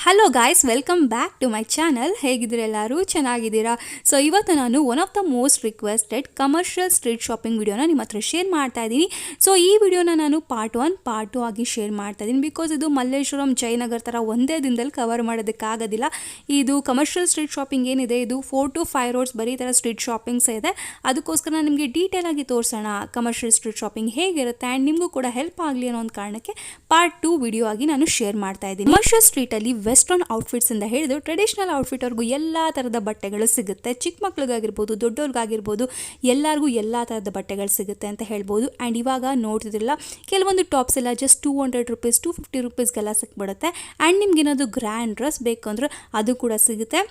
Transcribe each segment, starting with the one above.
Hello guys, welcome back to my channel. ಹೇಗಿದ್ದೀರಾ? ಎಲ್ಲರೂ ಚೆನ್ನಾಗಿದ್ದೀರಾ? ಸೊ ಇವತ್ತು ನಾನು one of the most requested Commercial Street shopping ವಿಡಿಯೋನ ನಿಮ್ಮ ಹತ್ರ ಶೇರ್ ಮಾಡ್ತಾ ಇದ್ದೀನಿ. ಸೊ ಈ ವಿಡಿಯೋನ ನಾನು ಪಾರ್ಟ್ 1 ಪಾರ್ಟ್ 2 ಆಗಿ ಶೇರ್ ಮಾಡ್ತಾ ಇದ್ದೀನಿ. ಬಿಕಾಸ್ ಇದು ಮಲ್ಲೇಶ್ವರಂ, ಜಯನಗರ್ ಥರ ಒಂದೇ ದಿನದಲ್ಲಿ ಕವರ್ ಮಾಡೋದಕ್ಕಾಗೋದಿಲ್ಲ. ಇದು ಕಮರ್ಷಿಯಲ್ ಸ್ಟ್ರೀಟ್ ಶಾಪಿಂಗ್ ಏನಿದೆ, ಇದು 4 to 5 ರೋಡ್ಸ್ ಬರೀ ಥರ ಸ್ಟ್ರೀಟ್ ಶಾಪಿಂಗ್ಸ್ ಇದೆ. ಅದಕ್ಕೋಸ್ಕರ ನಾನು ನಿಮಗೆ ಡೀಟೇಲ್ ಆಗಿ ತೋರಿಸೋಣ ಕಮರ್ಷಿಯಲ್ ಸ್ಟ್ರೀಟ್ ಶಾಪಿಂಗ್ ಹೇಗಿರುತ್ತೆ ಆ್ಯಂಡ್ ನಿಮಗೂ ಕೂಡ ಹೆಲ್ಪ್ ಆಗಲಿ ಅನ್ನೋ ಒಂದು ಕಾರಣಕ್ಕೆ ಪಾರ್ಟ್ 2 ವಿಡಿಯೋ ಆಗಿ ನಾನು ಶೇರ್ ಮಾಡ್ತಾ ಇದ್ದೀನಿ. ಕಮರ್ಷಿಯಲ್ ಸ್ಟ್ರೀಟಲ್ಲಿ ವೆಸ್ಟರ್ನ್ ಔಟ್ಫಿಟ್ಸ್ ಇಂದ ಹಿಡಿದು ಟ್ರೆಡಿಷನಲ್ ಔಟ್ಫಿಟ್ವರೆಗೂ ಎಲ್ಲ ಥರದ ಬಟ್ಟೆಗಳು ಸಿಗುತ್ತೆ. ಚಿಕ್ಕ ಮಕ್ಳಿಗಾಗಿರ್ಬೋದು, ದೊಡ್ಡವ್ರಿಗಾಗಿರ್ಬೋದು, ಎಲ್ಲರಿಗೂ ಎಲ್ಲ ಥರದ ಬಟ್ಟೆಗಳು ಸಿಗುತ್ತೆ ಅಂತ ಹೇಳ್ಬೋದು. ಆ್ಯಂಡ್ ಇವಾಗ ನೋಡ್ತಿದ್ರಲ್ಲ, ಕೆಲವೊಂದು ಟಾಪ್ಸ್ ಎಲ್ಲ ಜಸ್ಟ್ 200 ರುಪೀಸ್, 250 ರುಪೀಸ್ಗೆಲ್ಲ ಸಿಕ್ಬಿಡುತ್ತೆ. ಆ್ಯಂಡ್ ನಿಮ್ಗೆ ಏನಾದರೂ ಗ್ರ್ಯಾಂಡ್ ಡ್ರೆಸ್ ಬೇಕು ಅಂದರೆ ಅದು ಕೂಡ ಸಿಗುತ್ತೆ.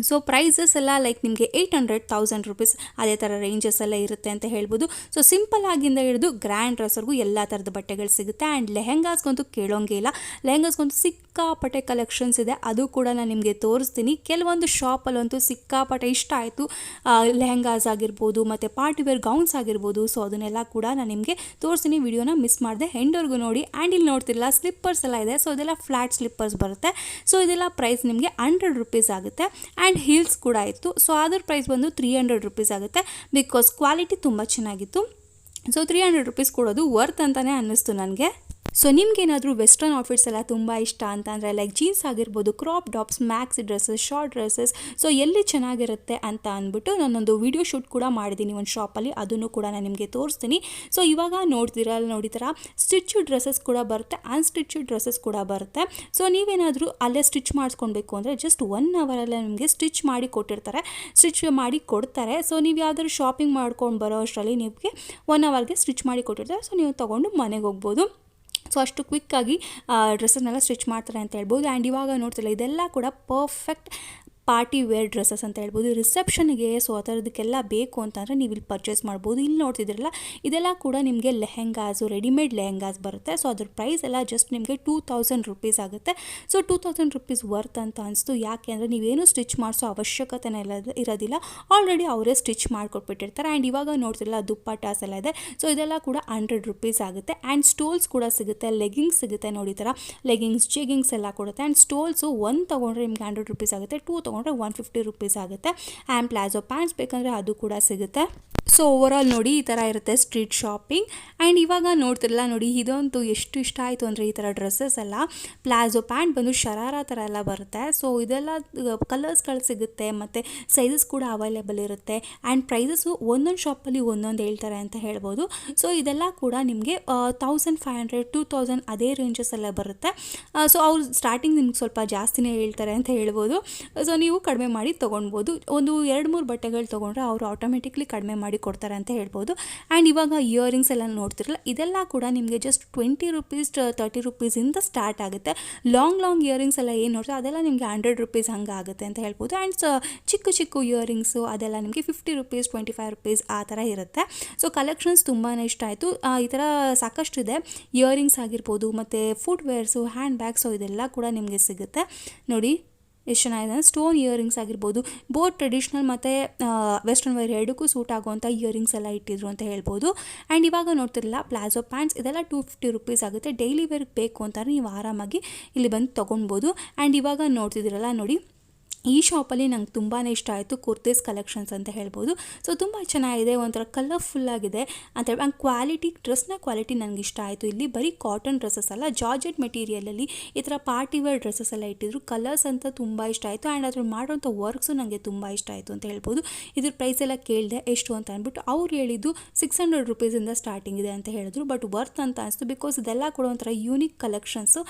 ಸೊ ಪ್ರೈಸಸ್ ಎಲ್ಲ ಲೈಕ್ ನಿಮಗೆ 800-1000 ರುಪೀಸ್ ಅದೇ ಥರ ರೇಂಜಸ್ ಎಲ್ಲ ಇರುತ್ತೆ ಅಂತ ಹೇಳ್ಬೋದು. ಸೊ ಸಿಂಪಲ್ ಆಗಿಂದ ಹಿಡಿದು ಗ್ರ್ಯಾಂಡ್ ಡ್ರೆಸ್ವರೆಗೂ ಎಲ್ಲ ಥರದ ಬಟ್ಟೆಗಳು ಸಿಗುತ್ತೆ. ಆ್ಯಂಡ್ ಲೆಹೆಂಗಾಸ್ಗಂತೂ ಕೇಳೋಂಗೇ ಇಲ್ಲ. ಲೆಹೆಂಗಾಸ್ಗಂತೂ ಸಿಕ್ಕಾಪಟ್ಟೆ ಕಲೆಕ್ಷನ್ಸ್ ಇದೆ, ಅದು ಕೂಡ ನಾನು ನಿಮಗೆ ತೋರಿಸ್ತೀನಿ. ಕೆಲವೊಂದು ಶಾಪಲ್ಲಂತೂ ಸಿಕ್ಕಾಪಟ್ಟೆ ಇಷ್ಟ ಆಯಿತು. ಲೆಹೆಂಗಾಸ್ ಆಗಿರ್ಬೋದು ಮತ್ತು ಪಾರ್ಟಿ ವೇರ್ ಗೌನ್ಸ್ ಆಗಿರ್ಬೋದು. ಸೊ ಅದನ್ನೆಲ್ಲ ಕೂಡ ನಾನು ನಿಮಗೆ ತೋರಿಸ್ತೀನಿ. ವಿಡಿಯೋನ ಮಿಸ್ ಮಾಡಿದೆ, ಎಂಡ್ವರೆಗೂ ನೋಡಿ. ಆ್ಯಂಡ್ ಇಲ್ಲಿ ನೋಡ್ತಿರಲ್ಲ, ಸ್ಲಿಪ್ಪರ್ಸ್ ಎಲ್ಲ ಇದೆ. ಸೊ ಇದೆಲ್ಲ ಫ್ಲ್ಯಾಟ್ ಸ್ಲಿಪ್ಪರ್ಸ್ ಬರುತ್ತೆ. ಸೊ ಇದೆಲ್ಲ ಪ್ರೈಸ್ ನಿಮಗೆ 100 ರುಪೀಸ್ ಆಗುತ್ತೆ. ಆ್ಯಂಡ್ ಹೀಲ್ಸ್ ಕೂಡ ಇತ್ತು. ಸೊ ಅದರ ಪ್ರೈಸ್ ಬಂದು 300 ರುಪೀಸ್ ಆಗುತ್ತೆ. ಬಿಕಾಸ್ ಕ್ವಾಲಿಟಿ ತುಂಬ ಚೆನ್ನಾಗಿತ್ತು. ಸೊ 300 ರುಪೀಸ್ ಕೊಡೋದು ವರ್ತ್ ಅಂತಲೇ ಅನ್ನಿಸ್ತು ನನಗೆ. ಸೊ ನಿಮ್ಗೇನಾದರೂ ವೆಸ್ಟರ್ನ್ ಔಟ್ಫಿಟ್ಸ್ ಎಲ್ಲ ತುಂಬ ಇಷ್ಟ ಅಂತ ಅಂದರೆ ಲೈಕ್ ಜೀನ್ಸ್ ಆಗಿರ್ಬೋದು, crop tops, maxi dresses, short dresses, so ಎಲ್ಲಿ ಚೆನ್ನಾಗಿರುತ್ತೆ ಅಂತ ಅಂದ್ಬಿಟ್ಟು ನಾನೊಂದು ವಿಡಿಯೋ ಶೂಟ್ ಕೂಡ ಮಾಡಿದ್ದೀನಿ ಒಂದು ಶಾಪಲ್ಲಿ. ಅದನ್ನು ಕೂಡ ನಾನು ನಿಮಗೆ ತೋರಿಸ್ತೀನಿ. ಸೊ ಇವಾಗ ನೋಡಿತರ ಸ್ಟಿಚ್ ಡ್ರೆಸ್ಸಸ್ ಕೂಡ ಬರುತ್ತೆ, ಅನ್ಸ್ಟಿಚ್ ಡ್ರೆಸ್ಸಸ್ ಕೂಡ ಬರುತ್ತೆ. ಸೊ ನೀವೇನಾದರೂ ಅಲ್ಲೇ ಸ್ಟಿಚ್ ಮಾಡಿಸ್ಕೊಳ್ಬೇಕು ಅಂದರೆ ಜಸ್ಟ್ 1 ಅವರಲ್ಲೇ ನಿಮಗೆ ಸ್ಟಿಚ್ ಮಾಡಿ ಕೊಡ್ತಾರೆ. ಸೊ ನೀವು ಯಾವ್ದಾದ್ರು ಶಾಪಿಂಗ್ ಮಾಡ್ಕೊಂಡು ಬರೋ ಅಷ್ಟರಲ್ಲಿ ನಿಮಗೆ 1 ಅವರ್ಗೆ ಸ್ಟಿಚ್ ಮಾಡಿ ಕೊಟ್ಟಿರ್ತಾರೆ. ಸೊ ನೀವು ತೊಗೊಂಡು ಮನೆಗೆ ಹೋಗ್ಬೋದು. ಸೊ ಅಷ್ಟು ಕ್ವಿಕ್ಕಾಗಿ ಡ್ರೆಸ್ಸನ್ನೆಲ್ಲ ಸ್ಟಿಚ್ ಮಾಡ್ತಾರೆ ಅಂತ ಹೇಳ್ಬೋದು. ಆ್ಯಂಡ್ ಇವಾಗ ನೋಡ್ತಿಲ್ಲ, ಇದೆಲ್ಲ ಕೂಡ ಪರ್ಫೆಕ್ಟ್ ಪಾರ್ಟಿ ವೇರ್ ಡ್ರೆಸ್ಸಸ್ ಅಂತ ಹೇಳ್ಬೋದು. ರಿಸೆಪ್ಷನ್ಗೆ ಸೊ ಆ ಥರದಕ್ಕೆಲ್ಲ ಬೇಕು ಅಂತಂದರೆ ನೀವು ಇಲ್ಲಿ ಪರ್ಚೇಸ್ ಮಾಡ್ಬೋದು. ಇಲ್ಲಿ ನೋಡ್ತಿದ್ರಲ್ಲ, ಇದೆಲ್ಲ ಕೂಡ ನಿಮಗೆ ಲೆಹೆಂಗಾಸು, ರೆಡಿಮೇಡ್ ಲೆಹೆಂಗಾಸ್ ಬರುತ್ತೆ. ಸೊ ಅದ್ರ ಪ್ರೈಸ್ ಎಲ್ಲ ಜಸ್ಟ್ ನಿಮಗೆ 2000 ರುಪೀಸ್ ಆಗುತ್ತೆ. ಸೊ 2000 ರುಪೀಸ್ ವರ್ತ್ ಅಂತ ಅನಿಸ್ತು. ಯಾಕೆ ಅಂದರೆ ನೀವೇನು ಸ್ಟಿಚ್ ಮಾಡಿಸೋ ಅವಶ್ಯಕತೆನೇ ಇರೋದಿಲ್ಲ, ಆಲ್ರೆಡಿ ಅವರೇ ಸ್ಟಿಚ್ ಮಾಡಿಕೊಟ್ಬಿಟ್ಟಿರ್ತಾರೆ. ಆ್ಯಂಡ್ ಇವಾಗ ನೋಡ್ತಿರಲ್ಲ, ದುಪ್ಪಟ್ಟಾಸ್ ಎಲ್ಲ ಇದೆ. ಸೊ ಇದೆಲ್ಲ ಕೂಡ 100 ರುಪೀಸ್ ಆಗುತ್ತೆ. ಆ್ಯಂಡ್ ಸ್ಟೋಲ್ಸ್ ಕೂಡ ಸಿಗುತ್ತೆ, ಲೆಗಿಂಗ್ಸ್ ಸಿಗುತ್ತೆ. ನೋಡಿ ಥರ ಲೆಗಿಂಗ್ಸ್, ಜೆಗಿಂಗ್ಸ್ ಎಲ್ಲ ಕೊಡುತ್ತೆ. ಆ್ಯಂಡ್ ಸ್ಟೋಲ್ಸು 1 ತೊಗೊಂಡ್ರೆ ನಿಮ್ಗೆ 100 ರುಪೀಸ್ ಆಗುತ್ತೆ, 2 ತೊಗೊಂಡ್ರೆ 150 ರುಪೀಸ್ ಆಗುತ್ತೆ. ಆ್ಯಂಡ್ ಪ್ಲಾಜೋ ಪ್ಯಾಂಟ್ಸ್ ಬೇಕಂದರೆ ಅದು ಕೂಡ ಸಿಗುತ್ತೆ. ಸೊ ಓವರಾಲ್ ನೋಡಿ, ಈ ಥರ ಇರುತ್ತೆ ಸ್ಟ್ರೀಟ್ ಶಾಪಿಂಗ್. ಆ್ಯಂಡ್ ಇವಾಗ ನೋಡ್ತಿರಲ್ಲ ನೋಡಿ, ಇದಂತೂ ಎಷ್ಟು ಇಷ್ಟ ಆಯಿತು ಅಂದರೆ ಈ ಥರ ಡ್ರೆಸ್ಸಸ್ ಎಲ್ಲ ಪ್ಲಾಜೋ ಪ್ಯಾಂಟ್ ಬಂದು ಶರಾರ ಥರ ಎಲ್ಲ ಬರುತ್ತೆ. ಸೊ ಇದೆಲ್ಲ ಕಲರ್ಸ್ಗಳು ಸಿಗುತ್ತೆ ಮತ್ತು ಸೈಜಸ್ ಕೂಡ ಅವೈಲೇಬಲ್ ಇರುತ್ತೆ. ಆ್ಯಂಡ್ ಪ್ರೈಸಸ್ಸು ಒಂದೊಂದು ಶಾಪಲ್ಲಿ ಒಂದೊಂದು ಹೇಳ್ತಾರೆ ಅಂತ ಹೇಳ್ಬೋದು. ಸೊ ಇದೆಲ್ಲ ಕೂಡ ನಿಮಗೆ 1500-2000 ಅದೇ ರೇಂಜಸ್ ಎಲ್ಲ ಬರುತ್ತೆ. ಸೊ ಅವ್ರು ಸ್ಟಾರ್ಟಿಂಗ್ ನಿಮ್ಗೆ ಸ್ವಲ್ಪ ಜಾಸ್ತಿನೇ ಹೇಳ್ತಾರೆ ಅಂತ ಹೇಳ್ಬೋದು. ಸೊ ನೀವು ಕಡಿಮೆ ಮಾಡಿ ತೊಗೊಳ್ಬೋದು. ಒಂದು 2-3 ಬಟ್ಟೆಗಳು ತೊಗೊಂಡ್ರೆ ಅವರು ಆಟೋಮೆಟಿಕ್ಲಿ ಕಡಿಮೆ ಮಾಡಿ ಕೊಡ್ತಾರೆ ಅಂತ ಹೇಳ್ಬೋದು. ಆ್ಯಂಡ್ ಇವಾಗ ಇಯರಿಂಗ್ಸ್ ಎಲ್ಲ ನೋಡ್ತಿರಲ್ಲ, ಇದೆಲ್ಲ ಕೂಡ ನಿಮಗೆ ಜಸ್ಟ್ 20 ರುಪೀಸ್ 30 ರುಪೀಸಿಂದ ಸ್ಟಾರ್ಟ್ ಆಗುತ್ತೆ. ಲಾಂಗ್ ಇಯರಿಂಗ್ಸ್ ಎಲ್ಲ ಏನು ನೋಡ್ತಾರೆ ಅದೆಲ್ಲ ನಿಮಗೆ 100 ರುಪೀಸ್ ಹಂಗೆ ಆಗುತ್ತೆ ಅಂತ ಹೇಳ್ಬೋದು. ಆ್ಯಂಡ್ ಚಿಕ್ಕ ಇಯರಿಂಗ್ಸು ಅದೆಲ್ಲ ನಿಮಗೆ 50 ರುಪೀಸ್ 25 ರುಪೀಸ್ ಆ ಥರ ಇರುತ್ತೆ. ಸೊ ಕಲೆಕ್ಷನ್ಸ್ ತುಂಬಾ ಇಷ್ಟ ಆಯಿತು. ಈ ಥರ ಸಾಕಷ್ಟಿದೆ. ಇಯರಿಂಗ್ಸ್ ಆಗಿರ್ಬೋದು ಮತ್ತು ಫುಟ್ವೇರ್ಸು, ಹ್ಯಾಂಡ್ ಬ್ಯಾಗ್ಸು ಇದೆಲ್ಲ ಕೂಡ ನಿಮಗೆ ಸಿಗುತ್ತೆ. ನೋಡಿ ಎಷ್ಟು ಚೆನ್ನಾಗಿದೆ. ಸ್ಟೋನ್ ಇಯರಿಂಗ್ಸ್ ಆಗಿರ್ಬೋದು, ಬೋತ್ ಟ್ರೆಡಿಷ್ನಲ್ ಮತ್ತು ವೆಸ್ಟರ್ನ್ ವೇರ್ ಎರಡಕ್ಕೂ ಸೂಟ್ ಆಗುವಂಥ ಇಯರಿಂಗ್ಸ್ ಎಲ್ಲ ಇಟ್ಟಿದ್ರು ಅಂತ ಹೇಳ್ಬೋದು. ಆ್ಯಂಡ್ ಇವಾಗ ನೋಡ್ತಿರಲ್ಲ, ಪ್ಲಾಜೋ ಪ್ಯಾಂಟ್ಸ್ ಇದೆಲ್ಲ 250 ರುಪೀಸ್ ಆಗುತ್ತೆ. ಡೈಲಿ ವೇರ್ಗೆ ಬೇಕು ಅಂತಾರೆ ನೀವು ಆರಾಮಾಗಿ ಇಲ್ಲಿ ಬಂದು ತೊಗೊಳ್ಬೋದು. ಆ್ಯಂಡ್ ಇವಾಗ ನೋಡ್ತಿದ್ದೀರಲ್ಲ ನೋಡಿ, ಈ ಶಾಪಲ್ಲಿ ನಂಗೆ ತುಂಬಾ ಇಷ್ಟ ಆಯಿತು. ಕುರ್ತೀಸ್ ಕಲೆಕ್ಷನ್ಸ್ ಅಂತ ಹೇಳ್ಬೋದು. ಸೊ ತುಂಬ ಚೆನ್ನಾಗಿದೆ, ಒಂಥರ ಕಲರ್ಫುಲ್ಲಾಗಿದೆ ಅಂತ ಹೇಳಿ. ಆ್ಯಂಡ್ ಕ್ವಾಲಿಟಿ, ಡ್ರೆಸ್ನ ಕ್ವಾಲಿಟಿ ನನಗೆ ಇಷ್ಟ ಆಯಿತು. ಇಲ್ಲಿ ಬರೀ ಕಾಟನ್ ಡ್ರೆಸ್ಸಸ್ ಅಲ್ಲ, ಜಾರ್ಜೆಟ್ ಮೆಟೀರಿಯಲಲ್ಲಿ ಈ ಥರ ಪಾರ್ಟಿ ವೇರ್ ಡ್ರೆಸ್ಸಸ್ ಎಲ್ಲ ಇಟ್ಟಿದ್ರು. ಕಲರ್ಸ್ ಅಂತ ತುಂಬ ಇಷ್ಟ ಆಯಿತು. ಆ್ಯಂಡ್ ಅದ್ರ ಮಾಡೋಂಥ ವರ್ಕ್ಸು ನನಗೆ ತುಂಬ ಇಷ್ಟ ಆಯಿತು ಅಂತ ಹೇಳ್ಬೋದು. ಇದ್ರ ಪ್ರೈಸ್ ಎಲ್ಲ ಕೇಳಿದೆ ಎಷ್ಟು ಅಂತ ಅಂದ್ಬಿಟ್ಟು ಅವ್ರು ಹೇಳಿದ್ದು 600 ರುಪೀಸಿಂದ ಸ್ಟಾರ್ಟಿಂಗ್ ಇದೆ ಅಂತ ಹೇಳಿದ್ರು. ಬಟ್ ವರ್ತ್ ಅಂತ ಅನಿಸ್ತು. ಬಿಕಾಸ್ ಇದೆಲ್ಲ ಕೂಡ ಒಂಥರ ಯೂನಿಕ್ ಕಲೆಕ್ಷನ್ಸು,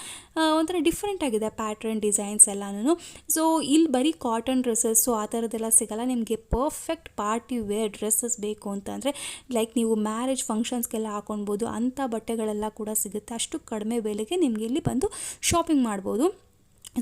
ಒಂಥರ ಡಿಫ್ರೆಂಟ್ ಆಗಿದೆ ಪ್ಯಾಟ್ರನ್ ಡಿಸೈನ್ಸ್ ಎಲ್ಲನೂ. ಸೊ ಇಲ್ಲಿ ಬರೀ ಕಾಟನ್ ಡ್ರೆಸ್ಸಸ್ಸು ಆ ಥರದ್ದೆಲ್ಲ ಸಿಗಲ್ಲ. ನಿಮಗೆ ಪರ್ಫೆಕ್ಟ್ ಪಾರ್ಟಿ ವೇರ್ ಡ್ರೆಸ್ಸಸ್ ಬೇಕು ಅಂತಂದರೆ ಲೈಕ್ ನೀವು ಮ್ಯಾರೇಜ್ ಫಂಕ್ಷನ್ಸ್ಗೆಲ್ಲ ಹಾಕೊಳ್ಬೋದು ಅಂಥ ಬಟ್ಟೆಗಳೆಲ್ಲ ಕೂಡ ಸಿಗುತ್ತೆ. ಅಷ್ಟು ಕಡಿಮೆ ಬೆಲೆಗೆ ನಿಮಗೆ ಇಲ್ಲಿ ಬಂದು ಶಾಪಿಂಗ್ ಮಾಡ್ಬೋದು.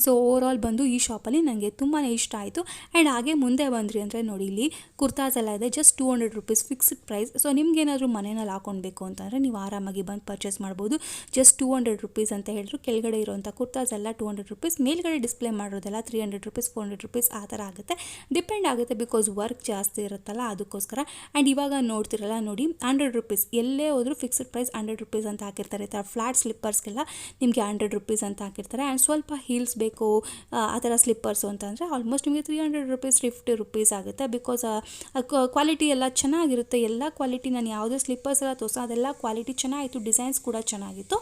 ಸೊ ಓವರಾಲ್ ಬಂದು ಈ ಶಾಪಲ್ಲಿ ನನಗೆ ತುಂಬಾ ಇಷ್ಟ ಆಯಿತು. ಆ್ಯಂಡ್ ಹಾಗೆ ಮುಂದೆ ಬಂದ್ರಿ ಅಂದರೆ ನೋಡಿ, ಇಲ್ಲಿ ಕುರ್ತಾಸ್ ಎಲ್ಲ ಇದೆ. Just 200 rupees fixed price. So ನಿಮ್ಗೇನಾದರೂ ಮನೆಯಲ್ಲಿ ಹಾಕೊಳ್ಬೇಕು ಅಂತಂದರೆ ನೀವು ಆರಾಮಾಗಿ ಬಂದು ಪರ್ಚೇಸ್ ಮಾಡ್ಬೋದು. ಜಸ್ಟ್ 200 ರುಪೀಸ್ ಅಂತ ಹೇಳಿದ್ರು. ಕೆಳಗಡೆ ಇರೋಂಥ ಕುರ್ತಾಸ್ ಎಲ್ಲ 200 ರುಪೀಸ್, ಮೇಲ್ಗಡೆ ಡಿಸ್ಪ್ಲೇ ಮಾಡೋದೆಲ್ಲ 300 ರುಪೀಸ್ 400 ರುಪೀಸ್ ಆ ಥರ ಆಗುತ್ತೆ. ಡಿಪೆಂಡ್ ಆಗುತ್ತೆ, ಬಿಕಾಸ್ ವರ್ಕ್ ಜಾಸ್ತಿ ಇರುತ್ತಲ್ಲ ಅದಕ್ಕೋಸ್ಕರ. ಆ್ಯಂಡ್ ಇವಾಗ ನೋಡ್ತಿರಲ್ಲ ನೋಡಿ, 100 ರುಪೀಸ್ ಎಲ್ಲೇ ಹೋದರೂ ಫಿಕ್ಸ್ಡ್ ಪ್ರೈಸ್ 100 ರುಪೀಸ್ ಅಂತ ಹಾಕಿರ್ತಾರೆ. ಈ ಥರ ಫ್ಲ್ಯಾಟ್ ಸ್ಲಿಪ್ಪರ್ಸ್ಗೆಲ್ಲ ನಿಮಗೆ 100 ರುಪೀಸ್ ಅಂತ ಹಾಕಿರ್ತಾರೆ. ಆ್ಯಂಡ್ ಸ್ವಲ್ಪ ಹೀಲ್ಸ್ ಬೇಕು ಆ ಥರ ಸ್ಲಿಪ್ಪರ್ಸು ಅಂತಂದರೆ ಆಲ್ಮೋಸ್ಟ್ ನಿಮಗೆ 300 ರುಪೀಸ್ 50 ರುಪೀಸ್ ಆಗುತ್ತೆ. ಬಿಕಾಸ್ ಕ್ವಾಲಿಟಿ ಎಲ್ಲ ಚೆನ್ನಾಗಿರುತ್ತೆ. ಎಲ್ಲ ಕ್ವಾಲಿಟಿ ನಾನು ಯಾವುದೇ ಸ್ಲಿಪ್ಪರ್ಸ್ ಎಲ್ಲ ತೋರಿಸೋ ಅದೆಲ್ಲ ಕ್ವಾಲಿಟಿ ಚೆನ್ನಾಗಿತ್ತು, ಡಿಸೈನ್ಸ್ ಕೂಡ ಚೆನ್ನಾಗಿತ್ತು.